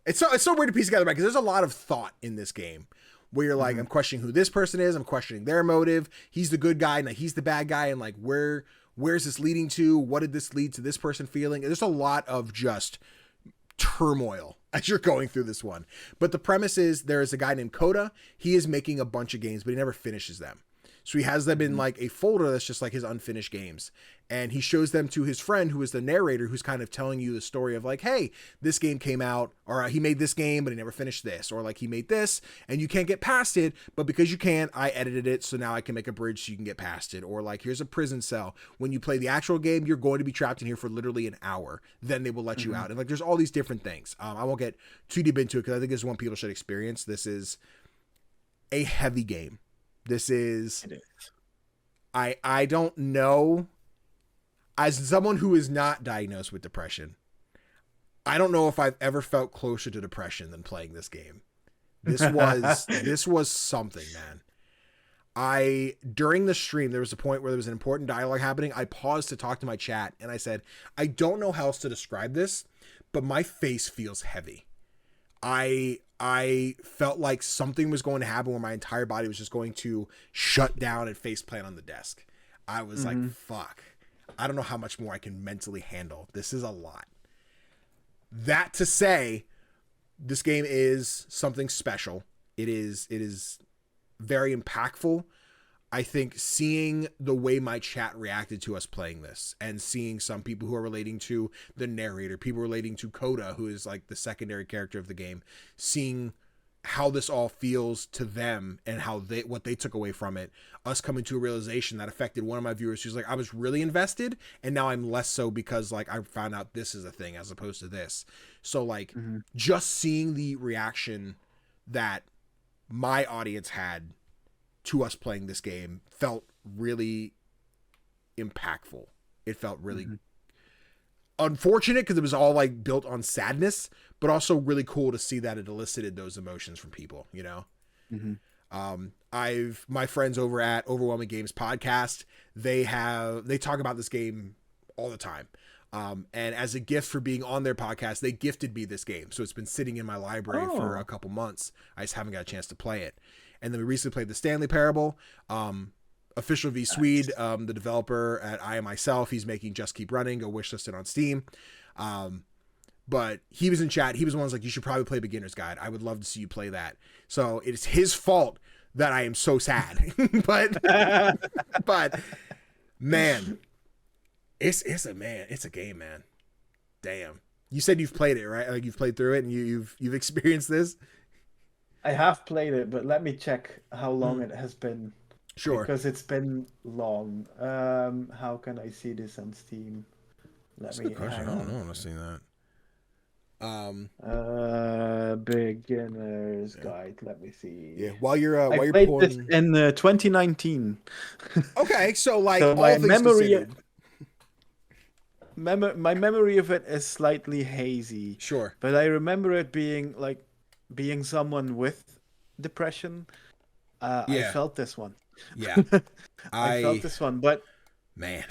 It's so weird to piece together, right? Because there's a lot of thought in this game where you're like, I'm questioning who this person is. I'm questioning their motive. He's the good guy. Now he's the bad guy. And like, where's this leading to? What did this lead to this person feeling? There's a lot of just turmoil as you're going through this one. But the premise is there is a guy named Coda. He is making a bunch of games, but he never finishes them. So he has them in like a folder that's just like his unfinished games. And he shows them to his friend who is the narrator, who's kind of telling you the story of like, hey, this game came out, or he made this game, but he never finished this, or like he made this and you can't get past it, but because you can't, I edited it. So now I can make a bridge so you can get past it. Or like, here's a prison cell. When you play the actual game, you're going to be trapped in here for literally an hour. Then they will let you out. And like, there's all these different things. I won't get too deep into it because I think this is one people should experience. This is a heavy game. This is, I don't know, as someone who is not diagnosed with depression, I don't know if I've ever felt closer to depression than playing this game. This was something, man. During the stream, there was a point where there was an important dialogue happening. I paused to talk to my chat and I said, I don't know how else to describe this, but my face feels heavy. I felt like something was going to happen where my entire body was just going to shut down and face plant on the desk. I was like, fuck, I don't know how much more I can mentally handle. This is a lot. That to say, this game is something special. It is very impactful. I think seeing the way my chat reacted to us playing this and seeing some people who are relating to the narrator, people relating to Coda, who is like the secondary character of the game, seeing how this all feels to them and how what they took away from it, us coming to a realization that affected one of my viewers who's like, I was really invested and now I'm less so because like I found out this is a thing as opposed to this. So like just seeing the reaction that my audience had to us playing this game felt really impactful. It felt really unfortunate because it was all like built on sadness, but also really cool to see that it elicited those emotions from people, you know? My friends over at Overwhelming Games podcast, they talk about this game all the time. And as a gift for being on their podcast, they gifted me this game. So it's been sitting in my library for a couple months. I just haven't got a chance to play it. And then we recently played the Stanley Parable. Official V Swede, the developer at I Am Myself, he's making Just Keep Running. Go wishlist it on Steam. But he was in chat. He was the one who's like, you should probably play Beginner's Guide. I would love to see you play that. So it's his fault that I am so sad. but man, it's a game, man. Damn. You said you've played it, right? Like you've played through it and you've experienced this. I have played it, but let me check how long it has been. Sure. Because it's been long. How can I see this on Steam? That's a good question. I don't know when I've seen that. Beginner's Guide. Let me see. Yeah, while you're I played this in 2019. Okay, so like so all my things memory, considered. my memory of it is slightly hazy. Sure, but I remember it being someone with depression. I felt this one. Yeah, I felt this one, but man,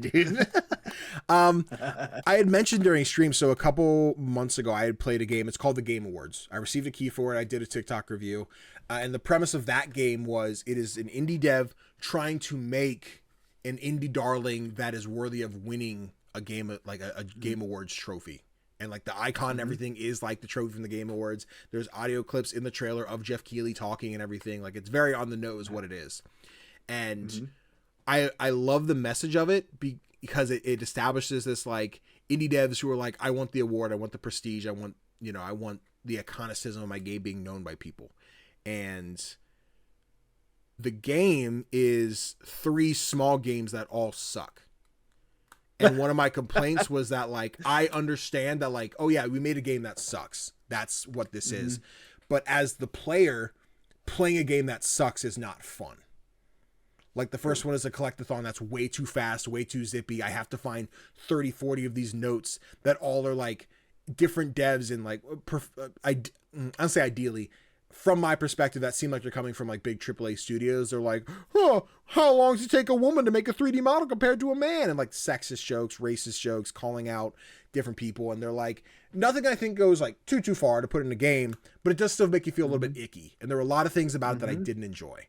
dude. I had mentioned during stream, so a couple months ago, I had played a game. It's called the Game Awards. I received a key for it. I did a TikTok review, and the premise of that game was it is an indie dev trying to make an indie darling that is worthy of winning a game, like a Game Awards trophy. And like the icon and everything is like the trophy from the Game Awards. There's audio clips in the trailer of Jeff Keighley talking and everything. Like it's very on the nose what it is. And I love the message of it because it establishes this like indie devs who are like, I want the award. I want the prestige. I want the iconicism of my game being known by people. And the game is 3 small games that all suck. And one of my complaints was that, like, I understand that, like, oh, yeah, we made a game that sucks. That's what this is. But as the player, playing a game that sucks is not fun. Like, the first one is a collectathon that's way too fast, way too zippy. I have to find 30, 40 of these notes that all are, like, different devs and, like, I'll say ideally. From my perspective, that seemed like they're coming from like big AAA studios. They're like, oh, how long does it take a woman to make a 3D model compared to a man? And like sexist jokes, racist jokes, calling out different people. And they're like, nothing I think goes like too far to put in a game, but it does still make you feel a little bit icky. And there were a lot of things about it that I didn't enjoy.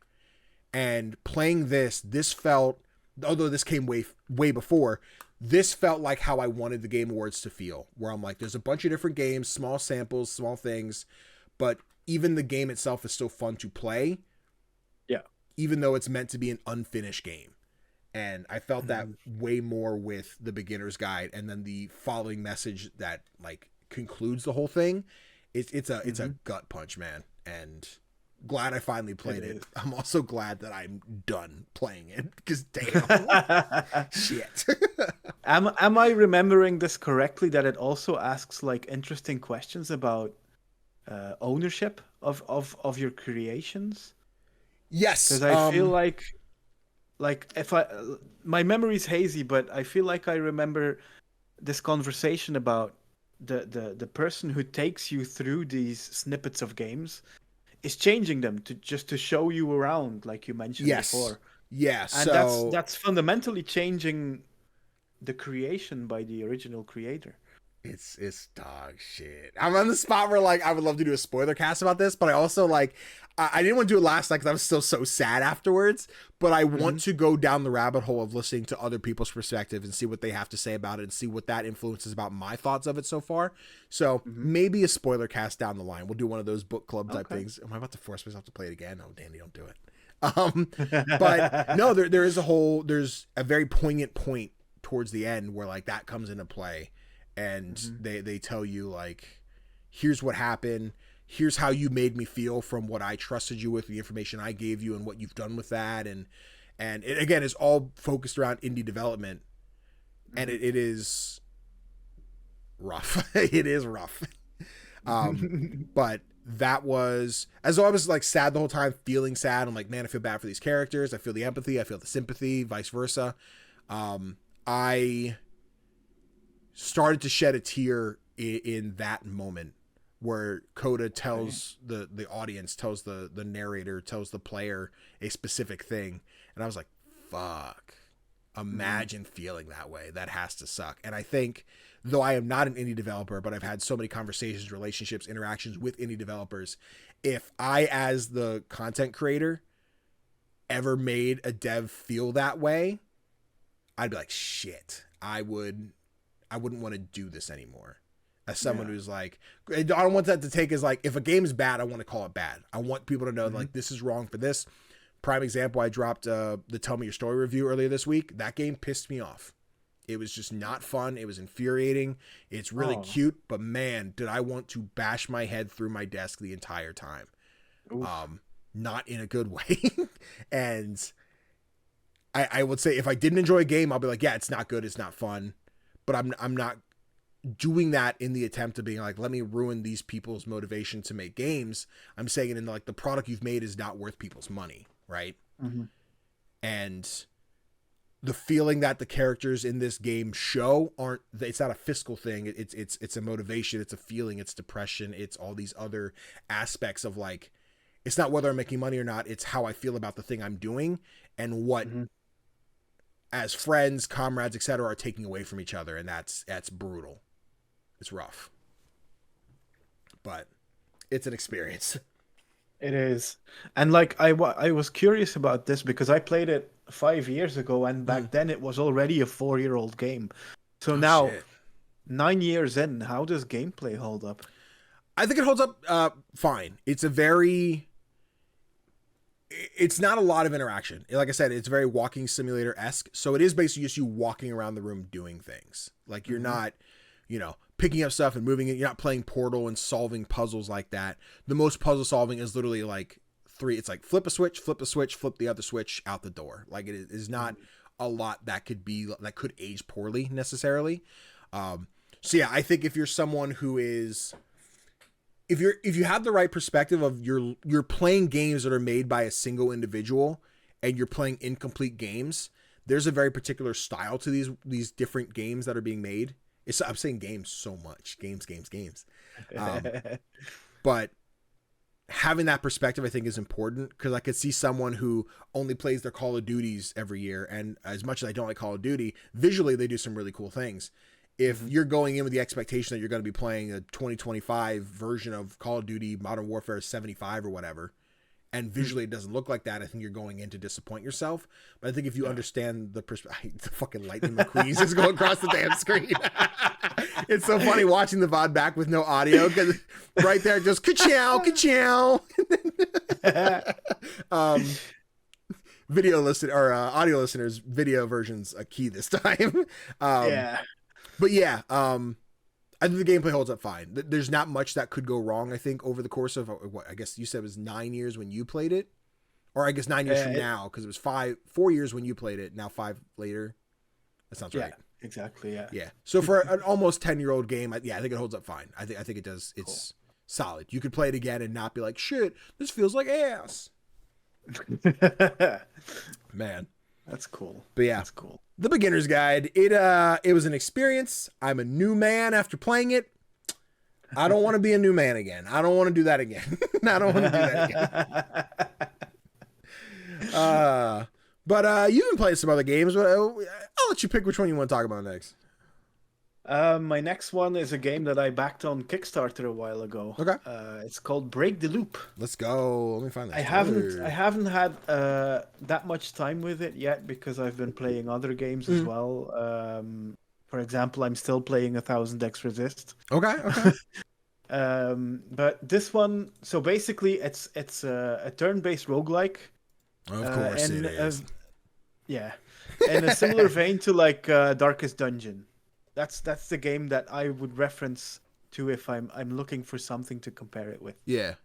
And playing this felt, although this came way before, this felt like how I wanted the Game Awards to feel, where I'm like, there's a bunch of different games, small samples, small things, but even the game itself is still fun to play. Yeah. Even though it's meant to be an unfinished game. And I felt that way more with the Beginner's Guide, and then the following message that like concludes the whole thing. It's a gut punch, man. And glad I finally played it. I'm also glad that I'm done playing it because damn shit. Am I remembering this correctly? That it also asks like interesting questions about ownership of your creations? Yes, because I feel like if my memory's hazy, but I feel like I remember this conversation about the person who takes you through these snippets of games is changing them to show you around, like you mentioned before. Yes, and so that's fundamentally changing the creation by the original creator. It's dog shit. I'm on the spot where like I would love to do a spoiler cast about this, but I also like I didn't want to do it last night because I was still so sad afterwards. But I want to go down the rabbit hole of listening to other people's perspective and see what they have to say about it and see what that influences about my thoughts of it so far. So maybe a spoiler cast down the line. We'll do one of those book club type things. Am I about to force myself to play it again? Oh, Danny, don't do it. But no, there's a very poignant point towards the end where like that comes into play. And they tell you like, here's what happened. Here's how you made me feel from what I trusted you with, the information I gave you and what you've done with that. And it, again, is all focused around indie development. And it is rough. It is rough. But that was, as though I was like sad the whole time, feeling sad. I'm like, man, I feel bad for these characters. I feel the empathy. I feel the sympathy, vice versa. I started to shed a tear in that moment where Coda tells the audience, tells the narrator, tells the player a specific thing. And I was like, fuck, imagine feeling that way. That has to suck. And I think, though I am not an indie developer, but I've had so many conversations, relationships, interactions with indie developers. If I, as the content creator, ever made a dev feel that way, I'd be like, shit, I wouldn't want to do this anymore. As someone who's like, I don't want that to take as like, if a game is bad, I want to call it bad. I want people to know like, this is wrong for this. Prime example, I dropped the Tell Me Your Story review earlier this week. That game pissed me off. It was just not fun. It was infuriating. It's really cute, but man, did I want to bash my head through my desk the entire time. Not in a good way. And I would say if I didn't enjoy a game, I'll be like, yeah, it's not good. It's not fun. But I'm not doing that in the attempt of being like, let me ruin these people's motivation to make games. I'm saying it in like the product you've made is not worth people's money, right? And the feeling that the characters in this game show it's not a fiscal thing. It's a motivation. It's a feeling. It's depression. It's all these other aspects of like, it's not whether I'm making money or not. It's how I feel about the thing I'm doing and what as friends, comrades, etc. are taking away from each other. And that's brutal. It's rough, but it's an experience. It is. And like I was curious about this because I played it 5 years ago, and back then it was already a 4-year-old game. So now, 9 years in, how does gameplay hold up? I think it holds up fine. It's not a lot of interaction. Like I said, it's very walking simulator-esque. So it is basically just you walking around the room doing things. Like you're not, picking up stuff and moving it. You're not playing Portal and solving puzzles like that. The most puzzle solving is literally like 3. It's like flip a switch, flip the other switch, out the door. Like it is not a lot that could age poorly necessarily. So yeah, I think if you're someone who is, if you have the right perspective of you're playing games that are made by a single individual and you're playing incomplete games, there's a very particular style to these different games that are being made. I'm saying games so much. Games. But having that perspective, I think, is important because I could see someone who only plays their Call of Duties every year. And as much as I don't like Call of Duty, visually, they do some really cool things. If you're going in with the expectation that you're going to be playing a 2025 version of Call of Duty Modern Warfare 75 or whatever, and visually it doesn't look like that, I think you're going in to disappoint yourself. But I think if you understand the perspective, the fucking Lightning McQueen is going across the damn screen. It's so funny watching the VOD back with no audio because right there just ka-chow, ka-chow. Video listen or audio listeners, video version's a key this time. But yeah, I think the gameplay holds up fine. There's not much that could go wrong, I think, over the course of what I guess you said was 9 years when you played it, or I guess 9 years from now because it was 4 years when you played it. Now 5 later. That sounds right. Exactly. Yeah. So for an almost 10-year-old game, I think it holds up fine. I think it does. It's solid. You could play it again and not be like, shit, this feels like ass. Man. That's cool. But yeah, that's cool. The Beginner's Guide. It was an experience. I'm a new man after playing it. I don't want to be a new man again. I don't want to do that again. I don't want to do that again. But you've been playing some other games. But I'll let you pick which one you want to talk about next. My next one is a game that I backed on Kickstarter a while ago. Okay. It's called Break the Loop. Let's go. Let me find that. I haven't had that much time with it yet because I've been playing other games as well. For example, I'm still playing 1000x Resist. Okay. But this one, so basically, it's a turn-based roguelike. Of course it is. Yeah, in a similar vein to like Darkest Dungeon. That's the game that I would reference to if I'm looking for something to compare it with. Yeah.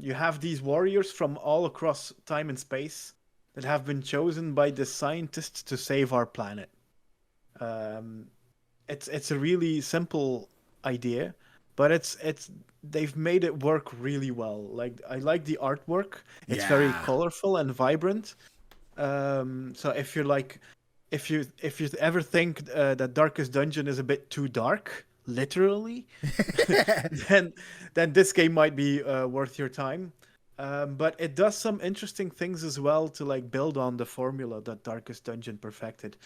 You have these warriors from all across time and space that have been chosen by the scientists to save our planet. It's a really simple idea, but they've made it work really well. Like I like the artwork. It's very colorful and vibrant. So if you're like if you ever think that Darkest Dungeon is a bit too dark, literally, then this game might be worth your time. But it does some interesting things as well to like build on the formula that Darkest Dungeon perfected.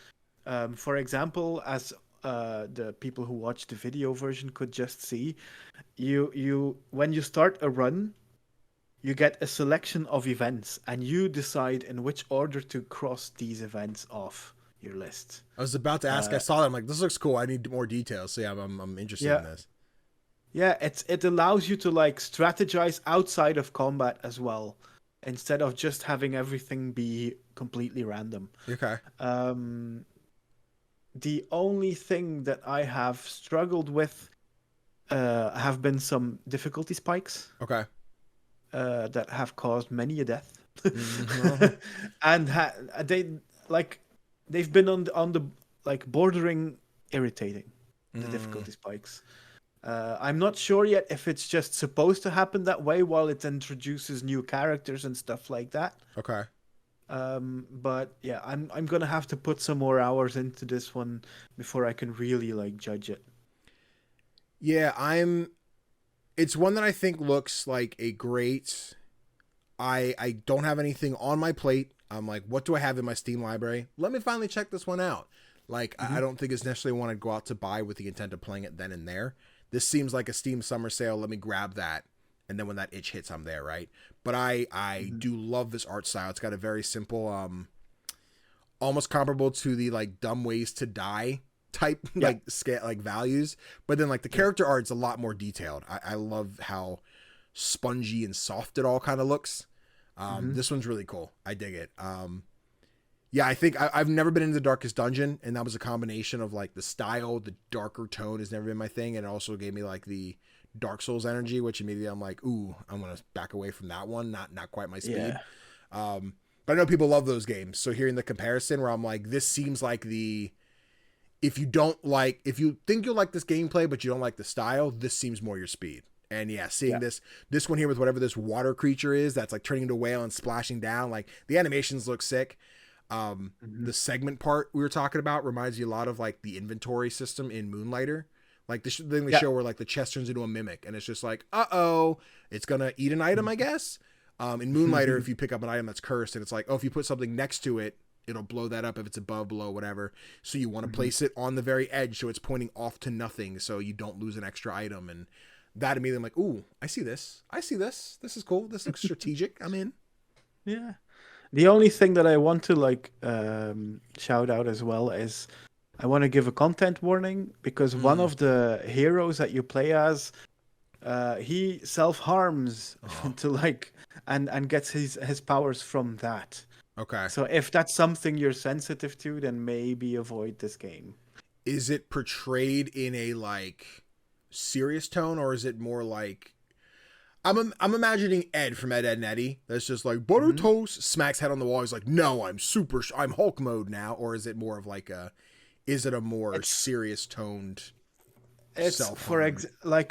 For example, as the people who watch the video version could just see, you when you start a run, you get a selection of events, and you decide in which order to cross these events off your list. I was about to ask. I saw that. I'm like, this looks cool. I need more details. So yeah, I'm interested in this. Yeah, it allows you to like strategize outside of combat as well, instead of just having everything be completely random. Okay. The only thing that I have struggled with have been some difficulty spikes. Okay. That have caused many a death. Mm-hmm. And they've been on the like bordering irritating, the difficulty spikes. I'm not sure yet if it's just supposed to happen that way while it introduces new characters and stuff like that. Okay. But yeah, I'm gonna have to put some more hours into this one before I can really like judge it. Yeah, it's one that I think looks like a great. I don't have anything on my plate. I'm like, what do I have in my Steam library? Let me finally check this one out. Like, I don't think it's necessarily one I'd go out to buy with the intent of playing it then and there. This seems like a Steam summer sale. Let me grab that. And then when that itch hits, I'm there, right? But I do love this art style. It's got a very simple, almost comparable to the like Dumb Ways to Die type like scale, like values. But then like the character art's a lot more detailed. I love how spongy and soft it all kind of looks. This one's really cool. I dig it. Yeah, I think I've never been into the Darkest Dungeon, and that was a combination of like the style, the darker tone has never been my thing, and it also gave me like the Dark Souls energy, which immediately I'm like, ooh, I'm gonna back away from that one. Not quite my speed. But I know people love those games, so hearing the comparison where I'm like, this seems like if you think you'll like this gameplay but you don't like the style, this seems more your speed. And yeah, seeing this one here with whatever this water creature is that's like turning into a whale and splashing down, like the animations look sick. The segment part we were talking about reminds you a lot of like the inventory system in Moonlighter. Like the thing they show where like the chest turns into a mimic and it's just like, it's gonna eat an item, I guess. In Moonlighter, if you pick up an item that's cursed and it's like, if you put something next to it, it'll blow that up if it's above, below, whatever. So you want to place it on the very edge so it's pointing off to nothing so you don't lose an extra item. And that immediately I'm like, ooh, I see this. This is cool. This looks strategic. I'm in. Yeah. The only thing that I want to like shout out as well is I want to give a content warning because one of the heroes that you play as, he self-harms to like and gets his powers from that. Okay. So if that's something you're sensitive to, then maybe avoid this game. Is it portrayed in a like serious tone, or is it more like I'm imagining Ed from Ed, Edd n Eddy that's just like butter toast, smacks head on the wall, he's like, no, I'm Hulk mode now? Or is it more of like is it a more serious toned? It's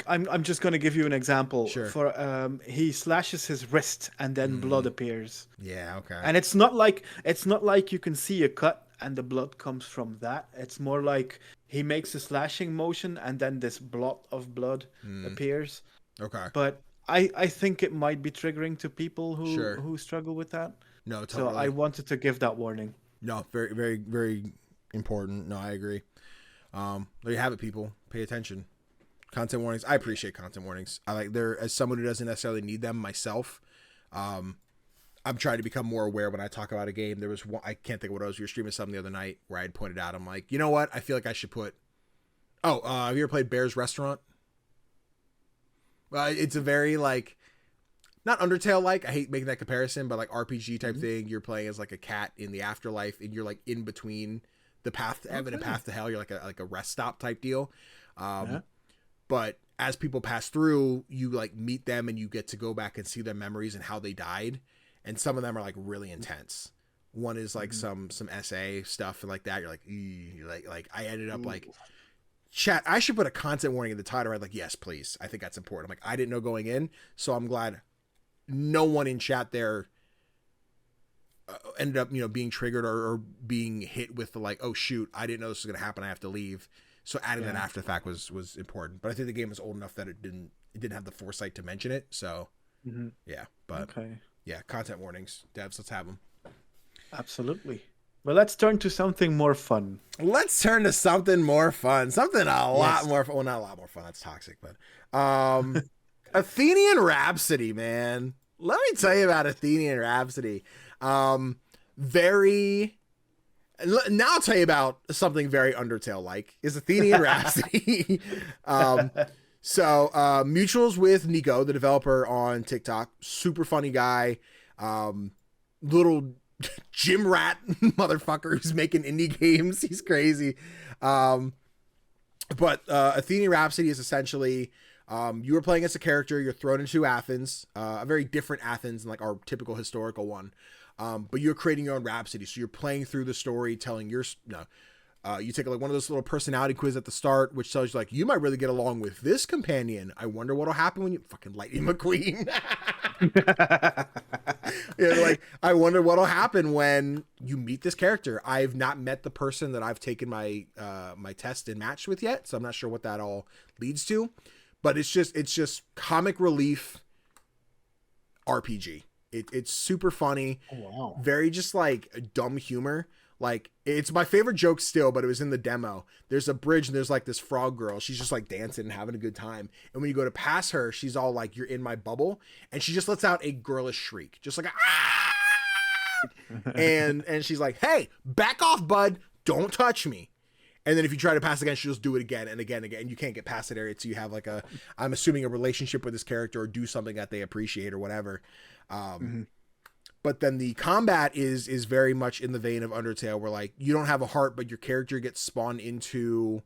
I'm just gonna give you an example. Sure. For he slashes his wrist and then blood appears. Yeah, okay. And it's not like you can see a cut and the blood comes from that. It's more like he makes a slashing motion and then this blot of blood appears. Okay. But I think it might be triggering to people who struggle with that. No, totally. So I wanted to give that warning. No, very, very, very important. No, I agree. There you have it, people. Pay attention. Content warnings. I appreciate content warnings. I like as someone who doesn't necessarily need them myself. I'm trying to become more aware when I talk about a game. There was one, I can't think of what it was. We were streaming something the other night where I had pointed out, I'm like, you know what? I feel like I should put. Have you ever played Bear's Restaurant? It's a very like, not Undertale like. I hate making that comparison, but like RPG type thing. You're playing as like a cat in the afterlife, and you're like in between the path to heaven and path to hell. You're like a rest stop type deal. But as people pass through, you like meet them and you get to go back and see their memories and how they died. And some of them are like really intense. One is like some SA stuff and like that. You're like I ended up like, chat, I should put a content warning in the title, right? Like, yes, please. I think that's important. I'm like, I didn't know going in, so I'm glad no one in chat there ended up, being triggered or being hit with the like, oh shoot, I didn't know this was gonna happen. I have to leave. So adding that after the fact was important. But I think the game was old enough that it didn't have the foresight to mention it. So yeah, but yeah, content warnings, devs, let's have them. Absolutely. Well, let's turn to something more fun. Something a lot more fun. Well, not a lot more fun. That's toxic, but Athenian Rhapsody, man. Let me tell you about Athenian Rhapsody. Very. Now I'll tell you about something very Undertale-like. Is Athenian Rhapsody. Mutuals with Nico, the developer on TikTok. Super funny guy. Little gym rat motherfucker who's making indie games. He's crazy. But Athenian Rhapsody is essentially you are playing as a character. You're thrown into Athens, a very different Athens than like our typical historical one. But you're creating your own Rhapsody. So you're playing through the story, telling your you take like one of those little personality quiz at the start, which tells you like you might really get along with this companion. I wonder what'll happen when you fucking Lightning McQueen. Like I wonder what'll happen when you meet this character. I've not met the person that I've taken my my test and matched with yet, so I'm not sure what that all leads to. But it's just comic relief RPG. It's super funny. Oh, wow. Very just like dumb humor. Like it's my favorite joke still, but it was in the demo. There's a bridge and there's like this frog girl. She's just like dancing and having a good time. And when you go to pass her, she's all like, "You're in my bubble," and she just lets out a girlish shriek, just like ah! and she's like, "Hey, back off, bud! Don't touch me." And then if you try to pass again, she'll just do it again and again and again. And you can't get past that area, so you have like I'm assuming a relationship with this character or do something that they appreciate or whatever. But then the combat is very much in the vein of Undertale, where like you don't have a heart, but your character gets spawned into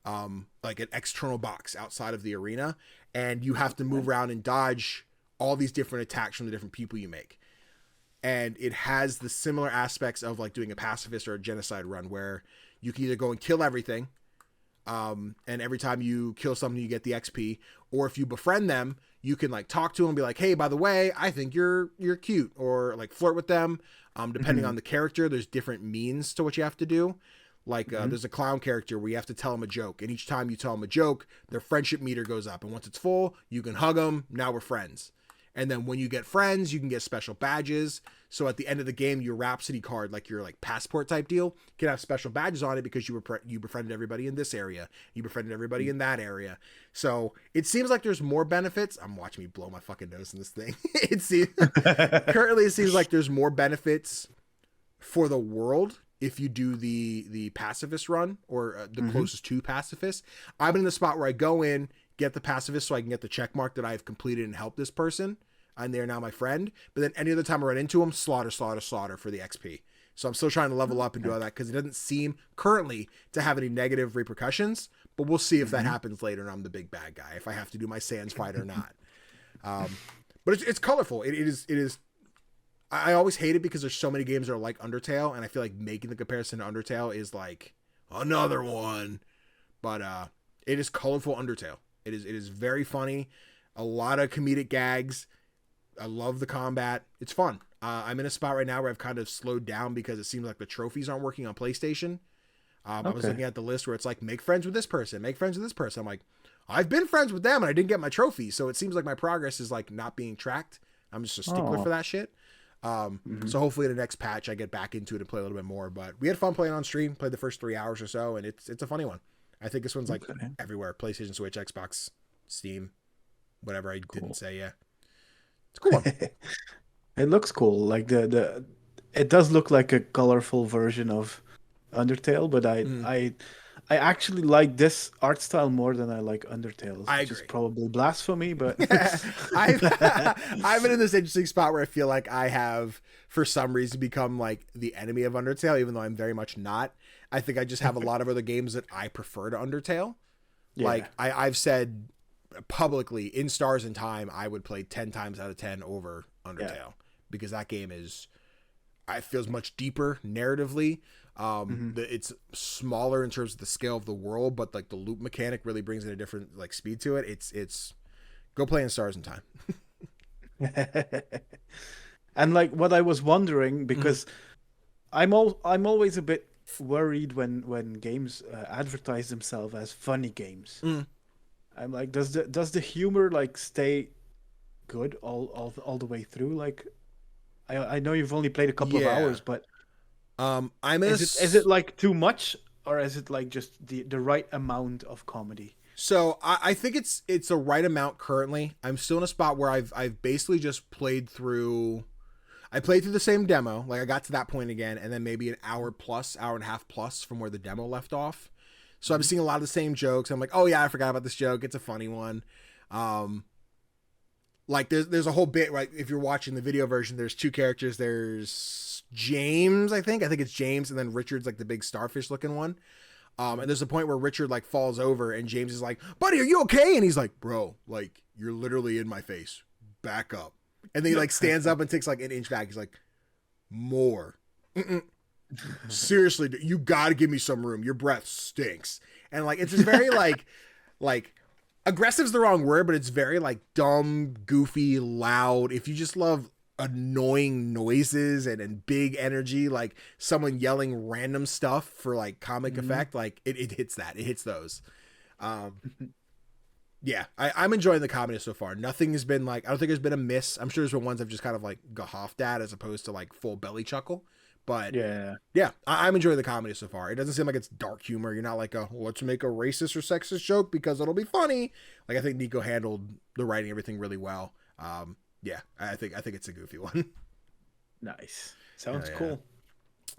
like an external box outside of the arena, and you have to move around and dodge all these different attacks from the different people you make. And it has the similar aspects of like doing a pacifist or a genocide run, where you can either go and kill everything, and every time you kill something you get the XP, or if you befriend them, you can like talk to them and be like, "Hey, by the way, I think you're cute," or like flirt with them. Depending on the character, there's different means to what you have to do. Like there's a clown character where you have to tell them a joke, and each time you tell them a joke, their friendship meter goes up, and once it's full, you can hug them. Now we're friends. And then when you get friends, you can get special badges. So at the end of the game, your Rhapsody card, like your like passport type deal, can have special badges on it because you befriended everybody in this area. You befriended everybody in that area. So it seems like there's more benefits. I'm watching me blow my fucking nose in this thing. Currently it seems like there's more benefits for the world if you do the pacifist run or the closest to pacifist. I'm in the spot where I go in, get the pacifist so I can get the check mark that I've completed and helped this person. And they're now my friend. But then any other time I run into them, slaughter for the XP. So I'm still trying to level up and do all that because it doesn't seem currently to have any negative repercussions. But we'll see if that happens later and I'm the big bad guy, if I have to do my Sans fight or not. But it's colorful. It is. I always hate it because there's so many games that are like Undertale, and I feel like making the comparison to Undertale is like another one. But it is colorful Undertale. It is very funny. A lot of comedic gags. I love the combat. It's fun. I'm in a spot right now where I've kind of slowed down because it seems like the trophies aren't working on PlayStation. I was looking at the list where it's like, make friends with this person, make friends with this person. I'm like, I've been friends with them and I didn't get my trophies. So it seems like my progress is like not being tracked. I'm just a stickler for that shit. So hopefully the next patch I get back into it and play a little bit more. But we had fun playing on stream, played the first 3 hours or so, and it's a funny one. I think this one's like everywhere. PlayStation, Switch, Xbox, Steam, whatever I didn't say, yeah. It's a cool one. It looks cool. Like it does look like a colorful version of Undertale, but I actually like this art style more than I like Undertale. I which agree. is probably blasphemy, but I've been in this interesting spot where I feel like I have, for some reason, become like the enemy of Undertale, even though I'm very much not. I think I just have a lot of other games that I prefer to Undertale. Yeah. Like I've said publicly, in Stars and Time, I would play 10 times out of 10 over Undertale because that game it feels much deeper narratively. It's smaller in terms of the scale of the world, but like the loop mechanic really brings in a different like speed to it. It's go play in Stars and Time. And like what I was wondering, because I'm always a bit worried when games advertise themselves as funny games. I'm like, does the humor like stay good all the way through? Like, I know you've only played a couple of hours, but is it like too much, or is it like just the right amount of comedy? So I think it's a right amount currently. I'm still in a spot where I've basically just played through. I played through the same demo, like I got to that point again, and then maybe an hour and a half plus from where the demo left off. So I'm seeing a lot of the same jokes. I'm like, oh yeah, I forgot about this joke. It's a funny one. Like there's a whole bit, right? If you're watching the video version, there's two characters. There's James, I think it's James, and then Richard's like the big starfish looking one. And there's a point where Richard like falls over and James is like, buddy, are you okay? And he's like, bro, like you're literally in my face. Back up. And then he like stands up and takes like an inch back. He's like, more. Seriously, you got to give me some room. Your breath stinks. And like, it's just very like aggressive's the wrong word, but it's very like dumb, goofy, loud. If you just love annoying noises and big energy, like someone yelling random stuff for like comic effect, like it hits that. It hits those. Yeah, I'm enjoying the comedy so far. Nothing has been like, I don't think there's been a miss. I'm sure there's been ones I've just kind of like gahoffed at as opposed to like full belly chuckle. But yeah, I'm enjoying the comedy so far. It doesn't seem like it's dark humor. You're not like let's make a racist or sexist joke because it'll be funny. Like I think Nico handled the writing, everything really well. Yeah, I think it's a goofy one. Nice. Sounds cool.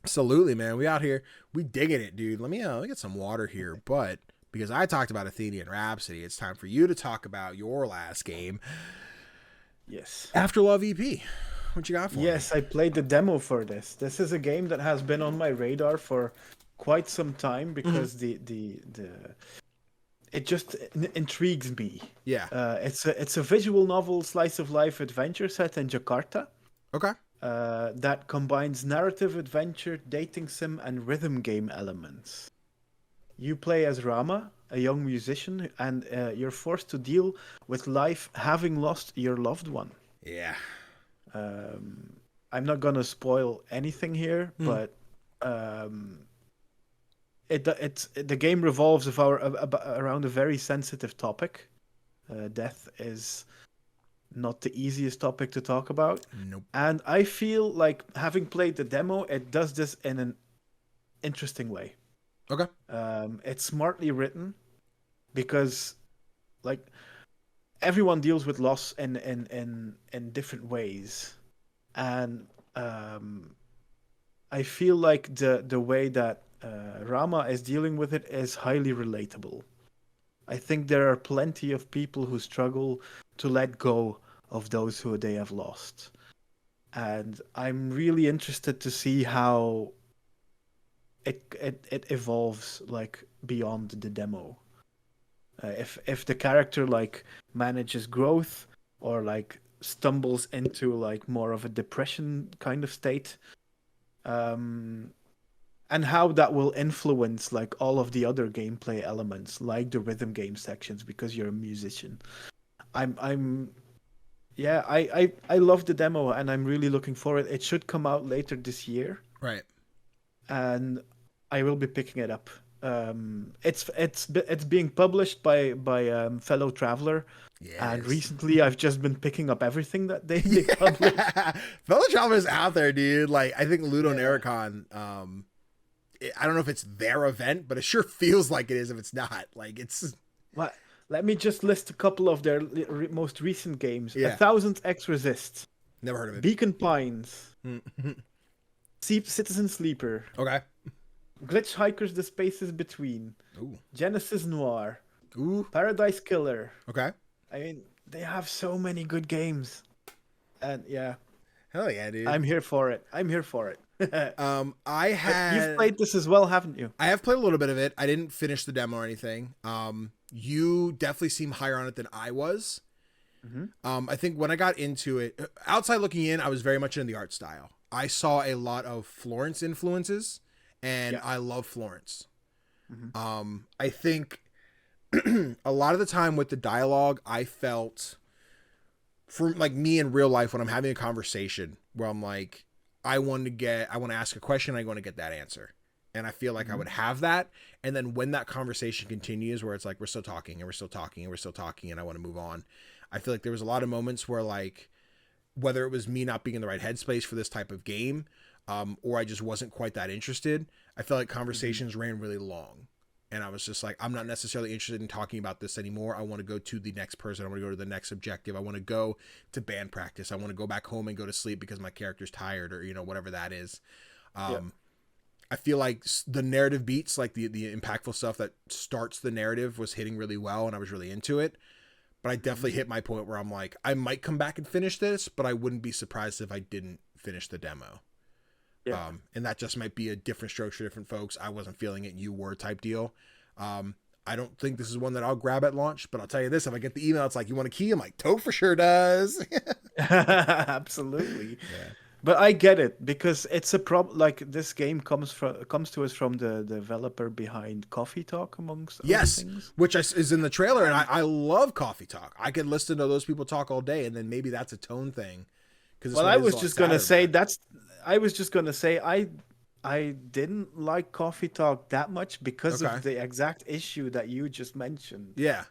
Absolutely, man. We out here, we digging it, dude. Let me get some water here, but because I talked about Athenian Rhapsody, it's time for you to talk about your last game. Yes. After Love EP. What you got for me? Yes, I played the demo for this. This is a game that has been on my radar for quite some time because it just intrigues me. Yeah. It's a visual novel slice of life adventure set in Jakarta. Okay. That combines narrative adventure, dating sim, and rhythm game elements. You play as Rama, a young musician, and you're forced to deal with life having lost your loved one. Yeah. I'm not gonna spoil anything here, but the game revolves around a very sensitive topic. Death is not the easiest topic to talk about. Nope. And I feel like having played the demo, it does this in an interesting way. Okay. It's smartly written because, like, everyone deals with loss in different ways, and I feel like the way that Rama is dealing with it is highly relatable. I think there are plenty of people who struggle to let go of those who they have lost, and I'm really interested to see how it evolves, like, beyond the demo. If the character like manages growth or like stumbles into like more of a depression kind of state, and how that will influence like all of the other gameplay elements, like the rhythm game sections, because you're a musician. I love the demo and I'm really looking forward. It should come out later this year. Right. And I will be picking it up. It's being published by Fellow Traveler, and recently I've just been picking up everything that they publish. Fellow Traveler's out there, dude. Like I think Ludo Naricon, I don't know if it's their event, but it sure feels like it is if it's not. Like it's. What? Let me just list a couple of their most recent games. Yeah. 1000 X Resist. Never heard of it. Beacon Pines. Citizen Sleeper. Okay. Glitch Hikers: The Spaces Between. Ooh. Genesis Noir. Ooh. Paradise Killer. Okay. I mean, they have so many good games. And yeah. Hell yeah, dude. I'm here for it. You've played this as well, haven't you? I have played a little bit of it. I didn't finish the demo or anything. You definitely seem higher on it than I was. I think when I got into it, outside looking in, I was very much in the art style. I saw a lot of Florence influences, and I love Florence. I think a lot of the time with the dialogue, I felt for like me in real life when I'm having a conversation where I'm like, I want to ask a question, I want to get that answer. And I feel like I would have that. And then when that conversation continues where it's like, we're still talking and we're still talking and we're still talking and I want to move on. I feel like there was a lot of moments where like, whether it was me not being in the right headspace for this type of game, or I just wasn't quite that interested, I felt like conversations ran really long. And I was just like, I'm not necessarily interested in talking about this anymore. I want to go to the next person. I want to go to the next objective. I want to go to band practice. I want to go back home and go to sleep because my character's tired, or, you know, whatever that is. I feel like the narrative beats, like the impactful stuff that starts the narrative, was hitting really well, and I was really into it. But I definitely hit my point where I'm like, I might come back and finish this, but I wouldn't be surprised if I didn't finish the demo. Yeah. And that just might be a different stroke for different folks. I wasn't feeling it, you were, type deal. I don't think this is one that I'll grab at launch, but I'll tell you this, if I get the email, it's like, you want a key? I'm like, Tofr sure does. Absolutely. Yeah. But I get it, because it's a problem. Like, this game comes to us from the developer behind Coffee Talk, amongst other things. Which is in the trailer, and I love Coffee Talk. I could listen to those people talk all day, and then maybe that's a tone thing. Well, I was just gonna say I didn't like Coffee Talk that much because of the exact issue that you just mentioned. Yeah.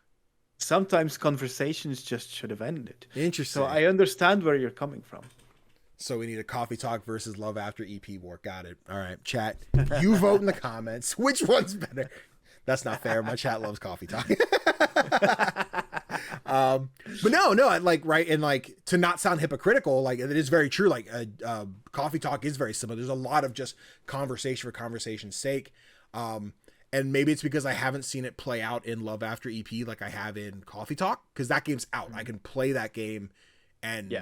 Sometimes conversations just should have ended. Interesting. So I understand where you're coming from. So we need a Coffee Talk versus LoveAfter EP war. Got it. All right, chat. You vote in the comments. Which one's better? That's not fair. My chat loves Coffee Talk. But no, like, right. And like, to not sound hypocritical, like, it is very true. Like, Coffee Talk is very similar. There's a lot of just conversation for conversation's sake. And maybe it's because I haven't seen it play out in LoveAfter EP like I have in Coffee Talk, because that game's out. I can play that game and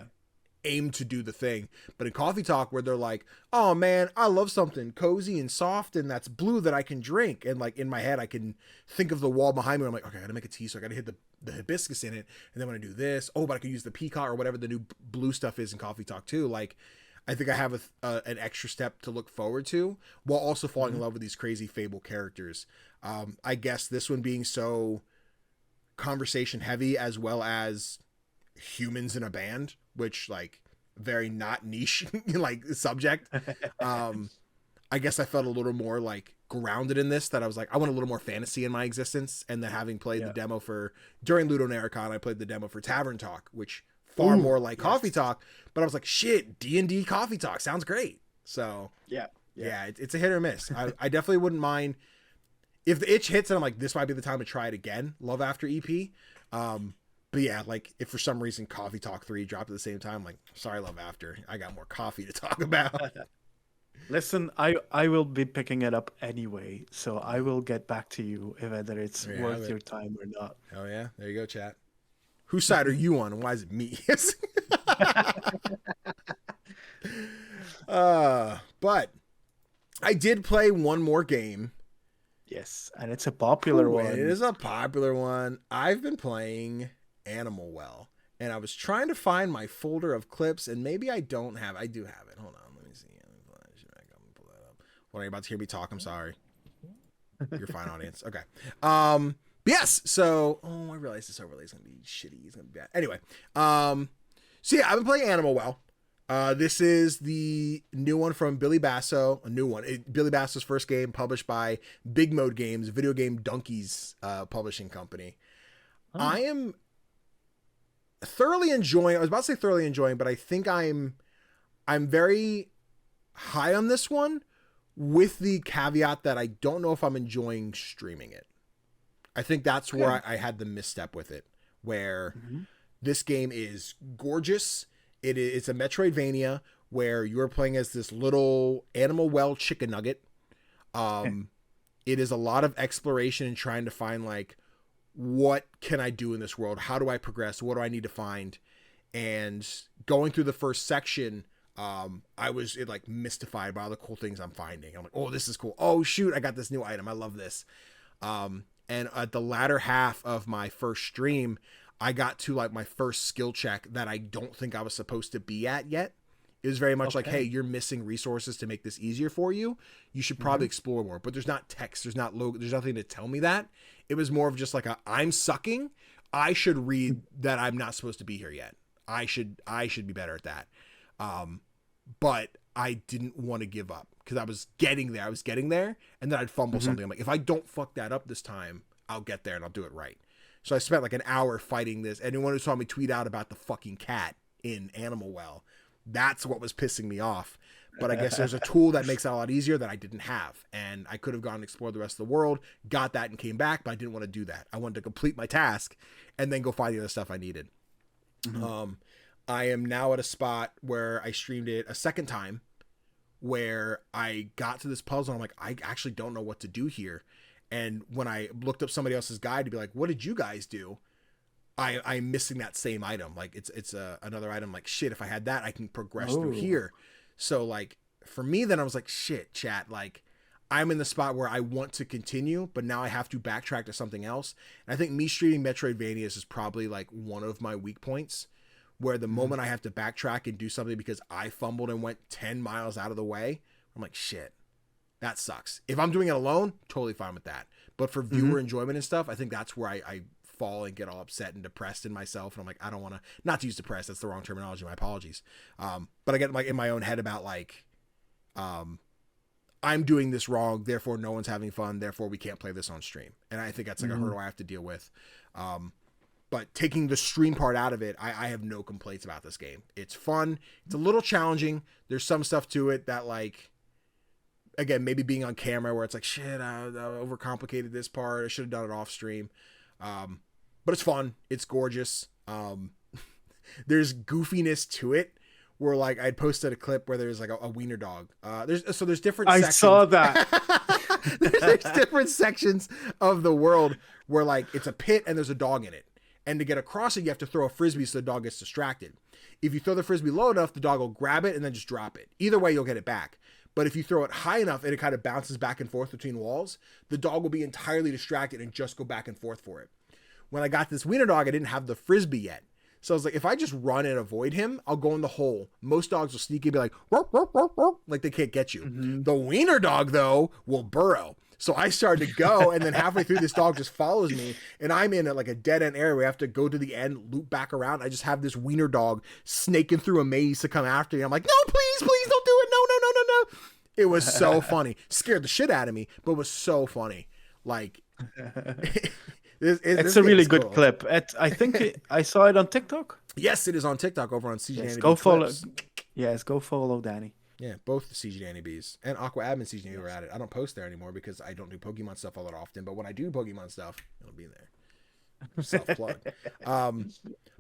aim to do the thing. But in Coffee Talk, where they're like, oh man, I love something cozy and soft and that's blue that I can drink, and like, in my head I can think of the wall behind me. I'm like, okay, I gotta make a tea, so I gotta hit the hibiscus in it, and then when I do this, but I can use the peacock or whatever the new blue stuff is in Coffee Talk too. Like, I think I have an extra step to look forward to, while also falling in love with these crazy Fable characters. I guess this one being so conversation heavy, as well as humans in a band, which, like, very not niche like subject. I guess I felt a little more like grounded in this, that I was like, I want a little more fantasy in my existence. And then, having played the demo during Ludo Naricon, I played the demo for Tavern Talk, which far more like Coffee Talk, but I was like, shit, D&D Coffee Talk sounds great. So yeah, it's a hit or miss. I definitely wouldn't mind if the itch hits and I'm like, this might be the time to try it again, LoveAfter EP. But yeah, like, if for some reason Coffee Talk 3 dropped at the same time, like, sorry, LoveAfter, I got more coffee to talk about. Listen, I will be picking it up anyway, so I will get back to you whether it's worth your time or not. Oh yeah, there you go, chat. Whose side are you on, and why is it me? But I did play one more game. Yes, and it's a popular one. It is a popular one. I've been playing Animal Well, and I was trying to find my folder of clips, and maybe I don't have. I do have it. Hold on, let me see. Pull that up. What, are you about to hear me talk? I'm sorry. You're fine, audience. Okay. Yes. So, I realize this overlay is gonna be shitty. It's gonna be bad. Anyway. So yeah, I've been playing Animal Well. This is the new one from Billy Basso. A new one. Billy Basso's first game, published by Big Mode Games, Video Game Donkeys publishing company. I am thoroughly enjoying. I was about to say thoroughly enjoying, but I think I'm very high on this one, with the caveat that I don't know if I'm enjoying streaming it. I think that's where I had the misstep with it, where this game is gorgeous. It's a Metroidvania where you're playing as this little Animal Well chicken nugget. It is a lot of exploration and trying to find, like, what can I do in this world? How do I progress? What do I need to find? And going through the first section, I was mystified by all the cool things I'm finding. I'm like, oh, this is cool. Oh shoot, I got this new item. I love this. And at the latter half of my first stream, I got to like my first skill check that I don't think I was supposed to be at yet. It was very much like, hey, you're missing resources to make this easier for you. You should probably explore more. But there's not text. There's not logo. There's nothing to tell me that. It was more of just like I'm sucking. I should read that I'm not supposed to be here yet. I should be better at that. But I didn't want to give up because I was getting there. And then I'd fumble something. I'm like, if I don't fuck that up this time, I'll get there and I'll do it right. So I spent like an hour fighting this. Anyone who saw me tweet out about the fucking cat in Animal Well, That's what was pissing me off. But I guess there's a tool that makes that a lot easier that I didn't have. And I could have gone and explored the rest of the world, got that and came back, but I didn't want to do that. I wanted to complete my task and then go find the other stuff I needed. I am now at a spot where I streamed it a second time, where I got to this puzzle. And I'm like, I actually don't know what to do here. And when I looked up somebody else's guide to be like, what did you guys do? I'm missing that same item. Like it's another item. Like, shit, if I had that, I can progress through here. So like for me, then I was like, shit, chat, like I'm in the spot where I want to continue, but now I have to backtrack to something else. And I think me streaming Metroidvanias is probably like one of my weak points, where the moment I have to backtrack and do something because I fumbled and went 10 miles out of the way, I'm like, shit, that sucks. If I'm doing it alone, totally fine with that. But for viewer enjoyment and stuff, I think that's where I fall and get all upset and depressed in myself. And I'm like, I don't want to, not to use depressed, that's the wrong terminology, my apologies. But I get like in my own head about like, I'm doing this wrong, therefore no one's having fun, therefore we can't play this on stream. And I think that's like a hurdle I have to deal with. But taking the stream part out of it, I have no complaints about this game. It's fun. It's a little challenging. There's some stuff to it that, like, again, maybe being on camera where it's like, shit, I overcomplicated this part. I should have done it off stream. But it's fun. It's gorgeous. There's goofiness to it, where like I'd posted a clip where there's like a wiener dog. There's different sections. I saw that. There's different sections of the world where like it's a pit and there's a dog in it. And to get across it, you have to throw a frisbee so the dog gets distracted. If you throw the frisbee low enough, the dog will grab it and then just drop it. Either way, you'll get it back. But if you throw it high enough and it kind of bounces back and forth between walls, the dog will be entirely distracted and just go back and forth for it. When I got this wiener dog, I didn't have the frisbee yet. So I was like, if I just run and avoid him, I'll go in the hole. Most dogs will sneak and be like, "Wop, wop, wop, wop," like they can't get you. The wiener dog, though, will burrow. So I started to go, and then halfway through, this dog just follows me, and I'm in like a dead end area where I have to go to the end, loop back around. I just have this wiener dog snaking through a maze to come after me. I'm like, no, please don't do it. No. It was so funny. Scared the shit out of me, but it was so funny. Like, it's a really good clip. I think I saw it on TikTok. Yes, it is on TikTok over on CGDannyB. Yes, go follow. Yes, go follow Danny. Yeah, both the CGDannyBs and Aqua Admin CGDanny were at it. I don't post there anymore because I don't do Pokemon stuff all that often. But when I do Pokemon stuff, it'll be there. Self-plug.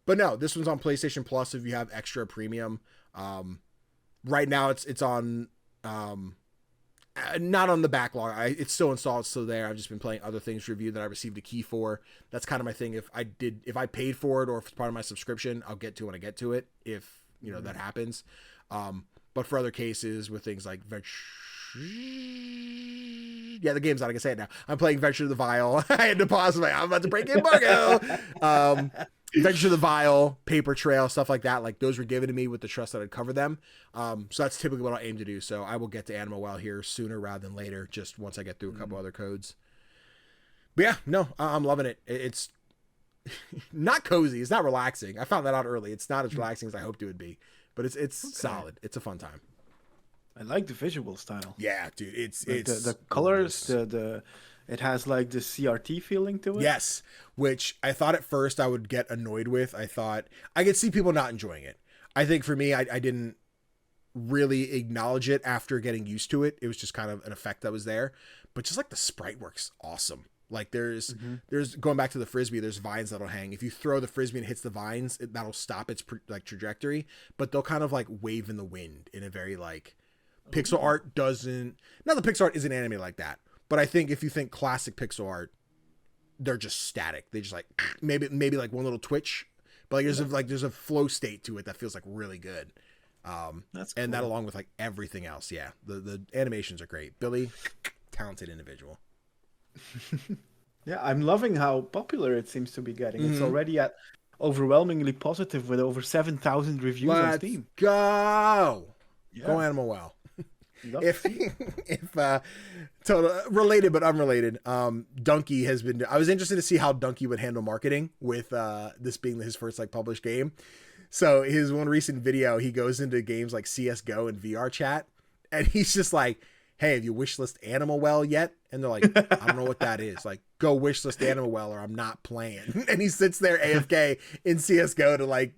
But no, this one's on PlayStation Plus if you have extra premium. Right now it's on not on the backlog. It's still installed, it's still there. I've just been playing other things reviewed that I received a key for. That's kind of my thing. If I paid for it or if it's part of my subscription, I'll get to it when I get to it, if that happens. But for other cases with things like the game's not, I can say it now. I'm playing Venture to the Vial. I had to pause. I'm about to break embargo. Venture to the Vial, Paper Trail, stuff like that. Like those were given to me with the trust that I'd cover them. So that's typically what I aim to do. So I will get to Animal Well here sooner rather than later, just once I get through a couple other codes. But yeah, no, I'm loving it. It's not cozy. It's not relaxing. I found that out early. It's not as relaxing as I hoped it would be. But it's okay. Solid. It's a fun time. I like the visual style. Yeah, dude. It's the colors. It has like the CRT feeling to it. Yes, which I thought at first I would get annoyed with. I thought I could see people not enjoying it. I think for me, I didn't really acknowledge it after getting used to it. It was just kind of an effect that was there. But just like the sprite work's awesome. Like there's going back to the frisbee, there's vines that'll hang. If you throw the frisbee and it hits the vines, that'll stop its trajectory, but they'll kind of like wave in the wind in a very like pixel art doesn't, not the pixel art isn't animated like that, but I think if you think classic pixel art, they're just static. They just like maybe like one little twitch, but like there's a flow state to it that feels like really good. That's cool. And that along with like everything else. Yeah. The animations are great. Billy, talented individual. Yeah, I'm loving how popular it seems to be getting. It's already at overwhelmingly positive with over 7,000 reviews on Steam. Go! Yeah. Go Animal Well. If total related but unrelated, Donkey has been. I was interested to see how Donkey would handle marketing with this being his first like published game. So his one recent video, he goes into games like CS:GO and VR chat, and he's just like, hey, have you wishlist Animal Well yet? And they're like, I don't know what that is. Like, go wishlist Animal Well or I'm not playing. And he sits there AFK in CSGO to like,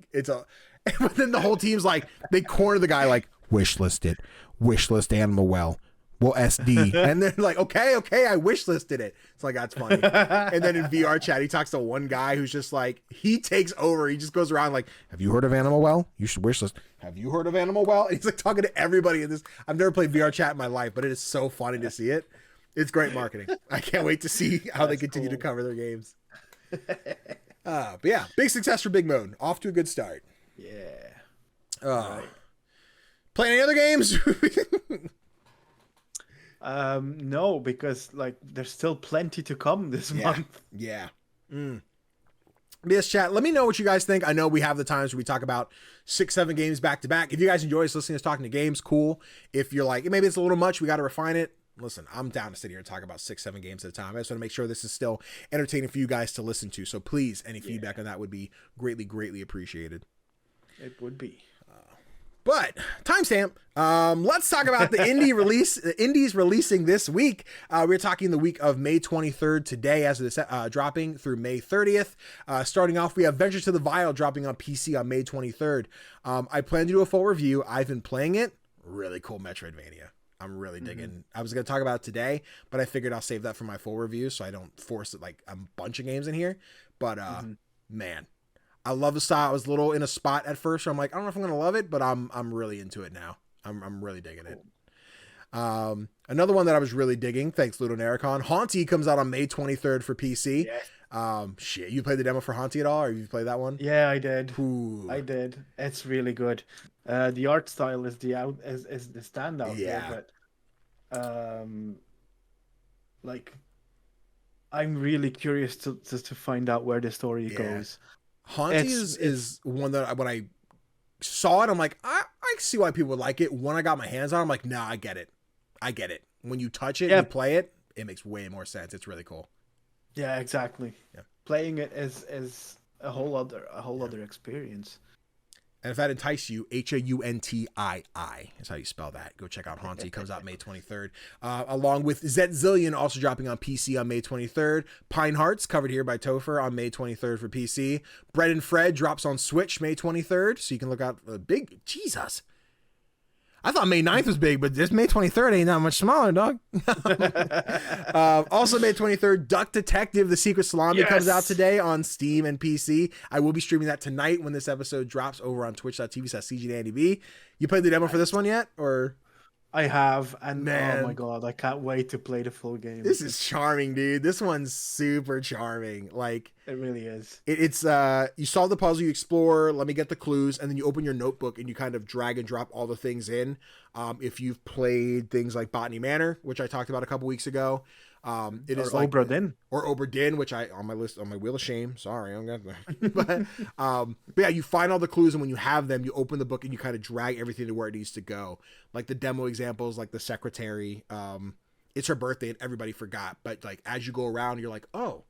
But then the whole team's like, they corner the guy like, wishlist it. Wishlist Animal Well. Well, SD. And they're like, okay, I wishlisted it. It's like, that's funny. And then in VR chat, he talks to one guy who's just like, he takes over. He just goes around like, have you heard of Animal Well? You should wishlist. Have you heard of Animal Well? And he's like talking to everybody in this. I've never played VR chat in my life, but it is so funny to see it. It's great marketing. I can't wait to see how they continue to cover their games. But yeah, big success for Big Mode. Off to a good start. Yeah. Right. Playing any other games? No, because like there's still plenty to come this month. Yeah. Yes, chat. Let me know what you guys think. I know we have the times where we talk about 6-7 games back to back. If you guys enjoy us listening to us talking to games, cool. If you're like, maybe it's a little much, we got to refine it. Listen, I'm down to sit here and talk about 6-7 games at a time. I just want to make sure this is still entertaining for you guys to listen to. So please, any feedback on that would be greatly appreciated. It would be. But timestamp. Let's talk about the indies releasing this week. We're talking the week of May 23rd today, as of this dropping through May 30th. Starting off, we have Venture to the Vile dropping on PC on May 23rd. I plan to do a full review. I've been playing it. Really cool Metroidvania. I'm really digging. I was going to talk about it today, but I figured I'll save that for my full review so I don't force it like a bunch of games in here. But man, I love the style. I was a little in a spot at first where I'm like, I don't know if I'm going to love it, but I'm really into it now. I'm really digging it. Another one that I was really digging, thanks Ludo Naricon, Haunty comes out on May 23rd for PC. Yes. Shit, you played the demo for Haunty at all, or you played that one? Yeah, I did. Ooh. I did. It's really good. The art style is the standout. Yeah. But like, I'm really curious to find out where the story goes. Haunty is one that when I saw it, I'm like, I see why people would like it. When I got my hands on it, I'm like, nah, I get it. When you touch it and you play it, it makes way more sense. It's really cool. Yeah, exactly. Yeah. Playing it is a whole other experience. And if that entices you, Hauntii is how you spell that. Go check out Haunty. Comes out May 23rd. Along with Zetzillion, also dropping on PC on May 23rd. Pine Hearts, covered here by Tofr, on May 23rd for PC. Bread and Fred drops on Switch May 23rd. So you can look out for the big... Jesus. I thought May 9th was big, but this May 23rd ain't that much smaller, dog. Also May 23rd, Duck Detective, The Secret Salami comes out today on Steam and PC. I will be streaming that tonight when this episode drops over on twitch.tv/CGDannyB. You played the demo for this one yet? Or I have, and man, oh my god, I can't wait to play the full game. This is charming, dude. This one's super charming. Like, it really is. It's you solve the puzzle, you explore, let me get the clues, and then you open your notebook and you kind of drag and drop all the things in. If you've played things like Botany Manor, which I talked about a couple weeks ago, it is like Obra Dinn, which I on my list on my wheel of shame. Sorry, I'm gonna. but yeah, you find all the clues, and when you have them, you open the book and you kind of drag everything to where it needs to go. Like the demo examples, like the secretary. It's her birthday and everybody forgot, but like as you go around, you're like, oh,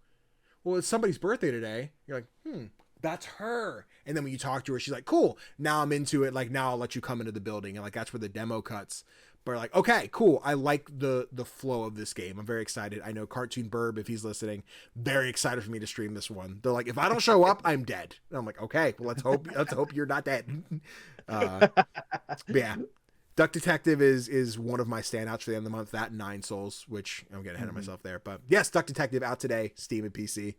well, it's somebody's birthday today. You're like, that's her. And then when you talk to her, she's like, cool. Now I'm into it. Like now I'll let you come into the building, and like that's where the demo cuts. But like, okay, cool. I like the flow of this game. I'm very excited. I know Cartoon Burb, if he's listening, very excited for me to stream this one. They're like, if I don't show up, I'm dead. And I'm like, okay, well, let's hope you're not dead. But yeah, Duck Detective is one of my standouts for the end of the month. That and Nine Souls, which I'm getting ahead of myself there. But yes, Duck Detective out today, Steam and PC.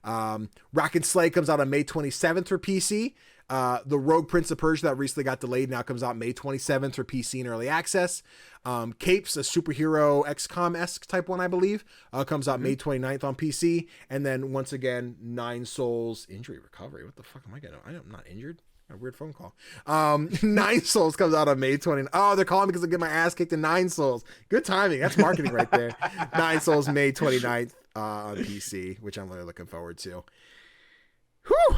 Rock and Slay comes out on May 27th for PC. The Rogue Prince of Persia that recently got delayed now comes out May 27th for PC in early access. Capes, a superhero XCOM-esque type one, I believe, comes out May 29th on PC. And then once again, Nine Souls Injury Recovery. What the fuck am I getting? I'm not injured. A weird phone call. Nine Souls comes out on May 29th. Oh, they're calling me because I get my ass kicked in Nine Souls. Good timing. That's marketing right there. Nine Souls May 29th on PC, which I'm really looking forward to. Whew.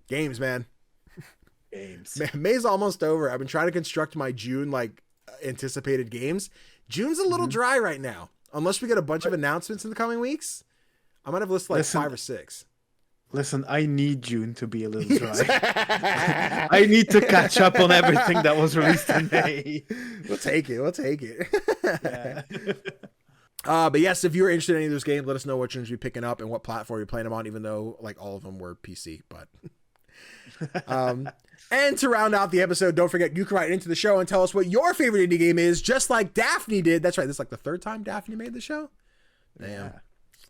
Games, man. Games. Man, May's almost over. I've been trying to construct my June like anticipated games. June's a little dry right now. Unless we get a bunch of announcements in the coming weeks, I might have listed like 5 or 6. Listen, I need June to be a little dry. I need to catch up on everything that was released in May. We'll take it. Yeah. But yes, if you're interested in any of those games, let us know which ones you're picking up and what platform you're playing them on, even though like all of them were PC. But And to round out the episode, don't forget, you can write into the show and tell us what your favorite indie game is, just like Daphne did. That's right. This is like the third time Daphne made the show. Damn. Yeah.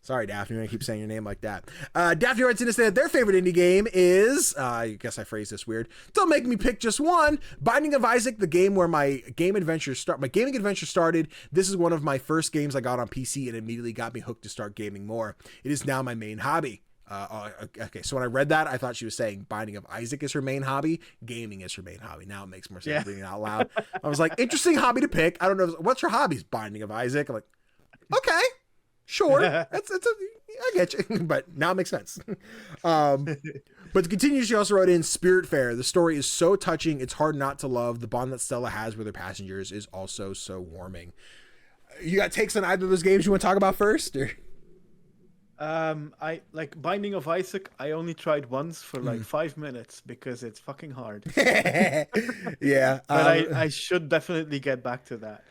Sorry, Daphne. I keep saying your name like that. Daphne writes in to say that their favorite indie game is, I guess I phrased this weird. Don't make me pick just one. Binding of Isaac, the game where my gaming adventure started. This is one of my first games I got on PC and immediately got me hooked to start gaming more. It is now my main hobby. Okay, so when I read that, I thought she was saying Binding of Isaac is her main hobby. Gaming is her main hobby. Now it makes more sense reading it out loud. I was like, interesting hobby to pick. I don't know. What's your hobbies? Binding of Isaac. I'm like, okay, sure. I get you. But now it makes sense. But to continue, she also wrote in Spiritfarer. The story is so touching. It's hard not to love. The bond that Stella has with her passengers is also so warming. You got takes on either of those games you want to talk about first? Or? I like Binding of Isaac. I only tried once for like 5 minutes because it's fucking hard. Yeah, but I should definitely get back to that.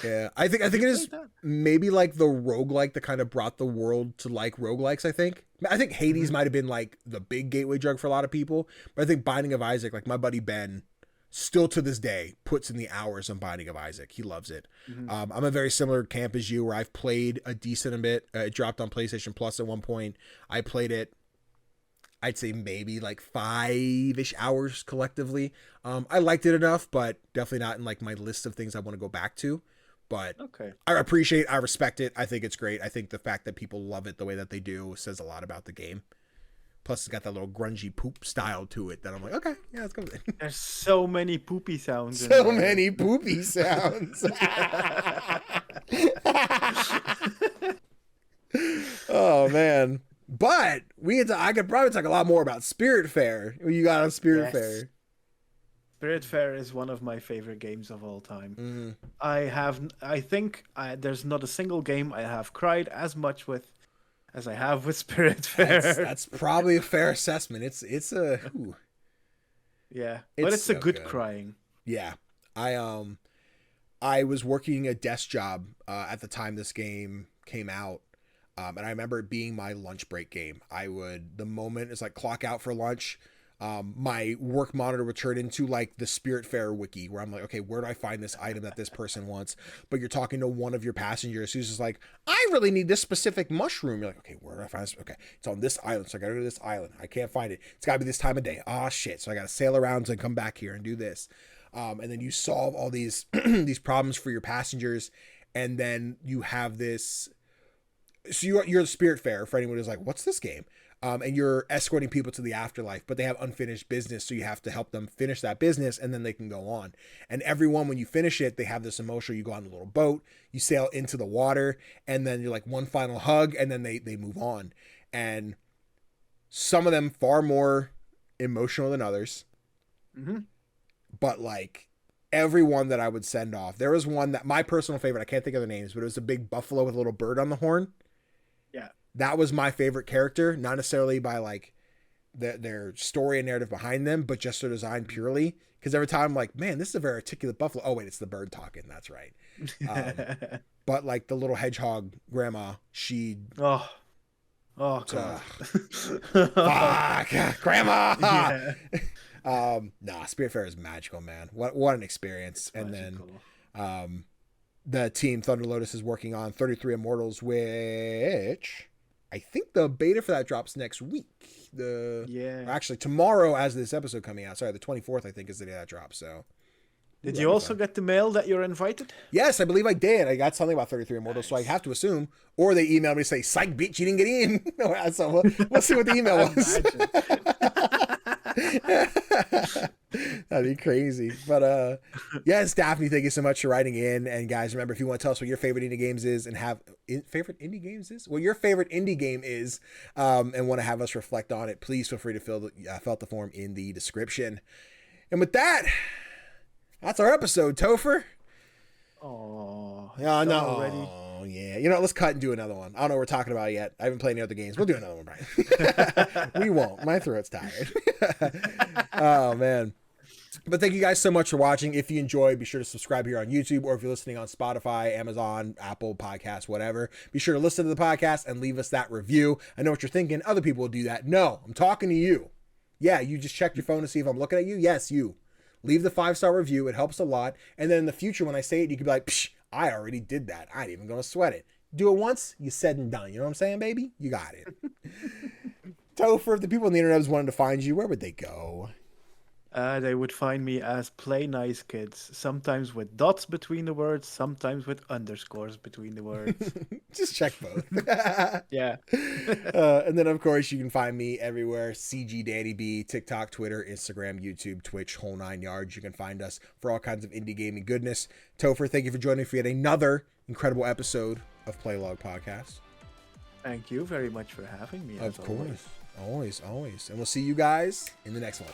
Yeah, I think it is maybe like the roguelike that kind of brought the world to like roguelikes. I think Hades might have been like the big gateway drug for a lot of people, but I think Binding of Isaac, like my buddy Ben, still to this day puts in the hours on Binding of Isaac. He loves it. I'm a very similar camp as you, where I've played a decent bit. It dropped on PlayStation Plus at one point. I played it, I'd say maybe like 5-ish hours collectively. I liked it enough, but definitely not in like my list of things I want to go back to. But okay, I respect it. I think it's great. I think the fact that people love it the way that they do says a lot about the game. Plus, it's got that little grungy poop style to it that I'm like, okay, yeah, let's go with it. There's so many poopy sounds. So many poopy sounds. Oh, man. But I could probably talk a lot more about Spiritfarer. What you got on Spiritfarer? Yes. Spiritfarer is one of my favorite games of all time. I think there's not a single game I have cried as much with as I have with Spiritfarer. That's probably a fair assessment. It's a yeah, but it's so a good crying. Yeah, I was working a desk job at the time this game came out, and I remember it being my lunch break game. The moment it's like clock out for lunch. My work monitor would turn into like the Spiritfarer wiki, where I'm like, okay, where do I find this item that this person wants? But you're talking to one of your passengers who's just like, I really need this specific mushroom. You're like, okay, where do I find this? Okay, it's on this island, so I gotta go to this island. I can't find it. It's gotta be this time of day. Ah, shit. So I gotta sail around and come back here and do this. And then you solve all these these problems for your passengers, and then you have this. So you're the Spiritfarer for anyone who's like, what's this game? And you're escorting people to the afterlife, but they have unfinished business, so you have to help them finish that business, and then they can go on. And everyone, when you finish it, they have this emotional. You go on a little boat, you sail into the water, and then you're like one final hug, and then they move on. And some of them far more emotional than others. But like everyone that I would send off, there was one that my personal favorite. I can't think of the names, but it was a big buffalo with a little bird on the horn. Yeah. That was my favorite character, not necessarily by like their story and narrative behind them, but just their design purely. Because every time I'm like, man, this is a very articulate buffalo. Oh, wait, it's the bird talking. That's right. But like the little hedgehog grandma, she... Oh, God. Fuck, grandma! Yeah. Spiritfarer is magical, man. What an experience. It's magical. And then the team Thunder Lotus is working on 33 Immortals, which... I think the beta for that drops next week. Actually, tomorrow as this episode coming out. Sorry, the 24th, I think, is the day that drops. So, did you also get the mail that you're invited? Yes, I believe I did. I got something about 33 Immortals, so I have to assume. Or they emailed me to say, psych, bitch, you didn't get in. So we'll see what the email was. That'd be crazy. But yes, Daphne, thank you so much for writing in. And guys, remember, if you want to tell us what your favorite indie games is and have favorite indie games is, well, your favorite indie game is, and want to have us reflect on it, please feel free to fill out the form in the description. And with that, that's our episode, Tofr. Oh, no, already. Oh, yeah. You know, let's cut and do another one. I don't know what we're talking about yet. I haven't played any other games. We'll do another one, Brian. We won't. My throat's tired. Oh, man. But thank you guys so much for watching. If you enjoyed, be sure to subscribe here on YouTube, or if you're listening on Spotify, Amazon, Apple Podcasts, whatever, be sure to listen to the podcast and leave us that review. I know what you're thinking. Other people will do that. No, I'm talking to you. Yeah, you just check your phone to see if I'm looking at you. Yes, you. Leave the 5-star review. It helps a lot. And then in the future, when I say it, you can be like, psh, I already did that. I ain't even going to sweat it. Do it once, you said and done. You know what I'm saying, baby? You got it. Tofr, if the people on the internet wanted to find you, where would they go? They would find me as play.nice.kids, sometimes with dots between the words, sometimes with underscores between the words. Just check both. Yeah. And then, of course, you can find me everywhere. CGDannyB, TikTok, Twitter, Instagram, YouTube, Twitch, whole 9 yards. You can find us for all kinds of indie gaming goodness. Tofr, thank you for joining me for yet another incredible episode of Playlog Podcast. Thank you very much for having me. Of course. Always. And we'll see you guys in the next one.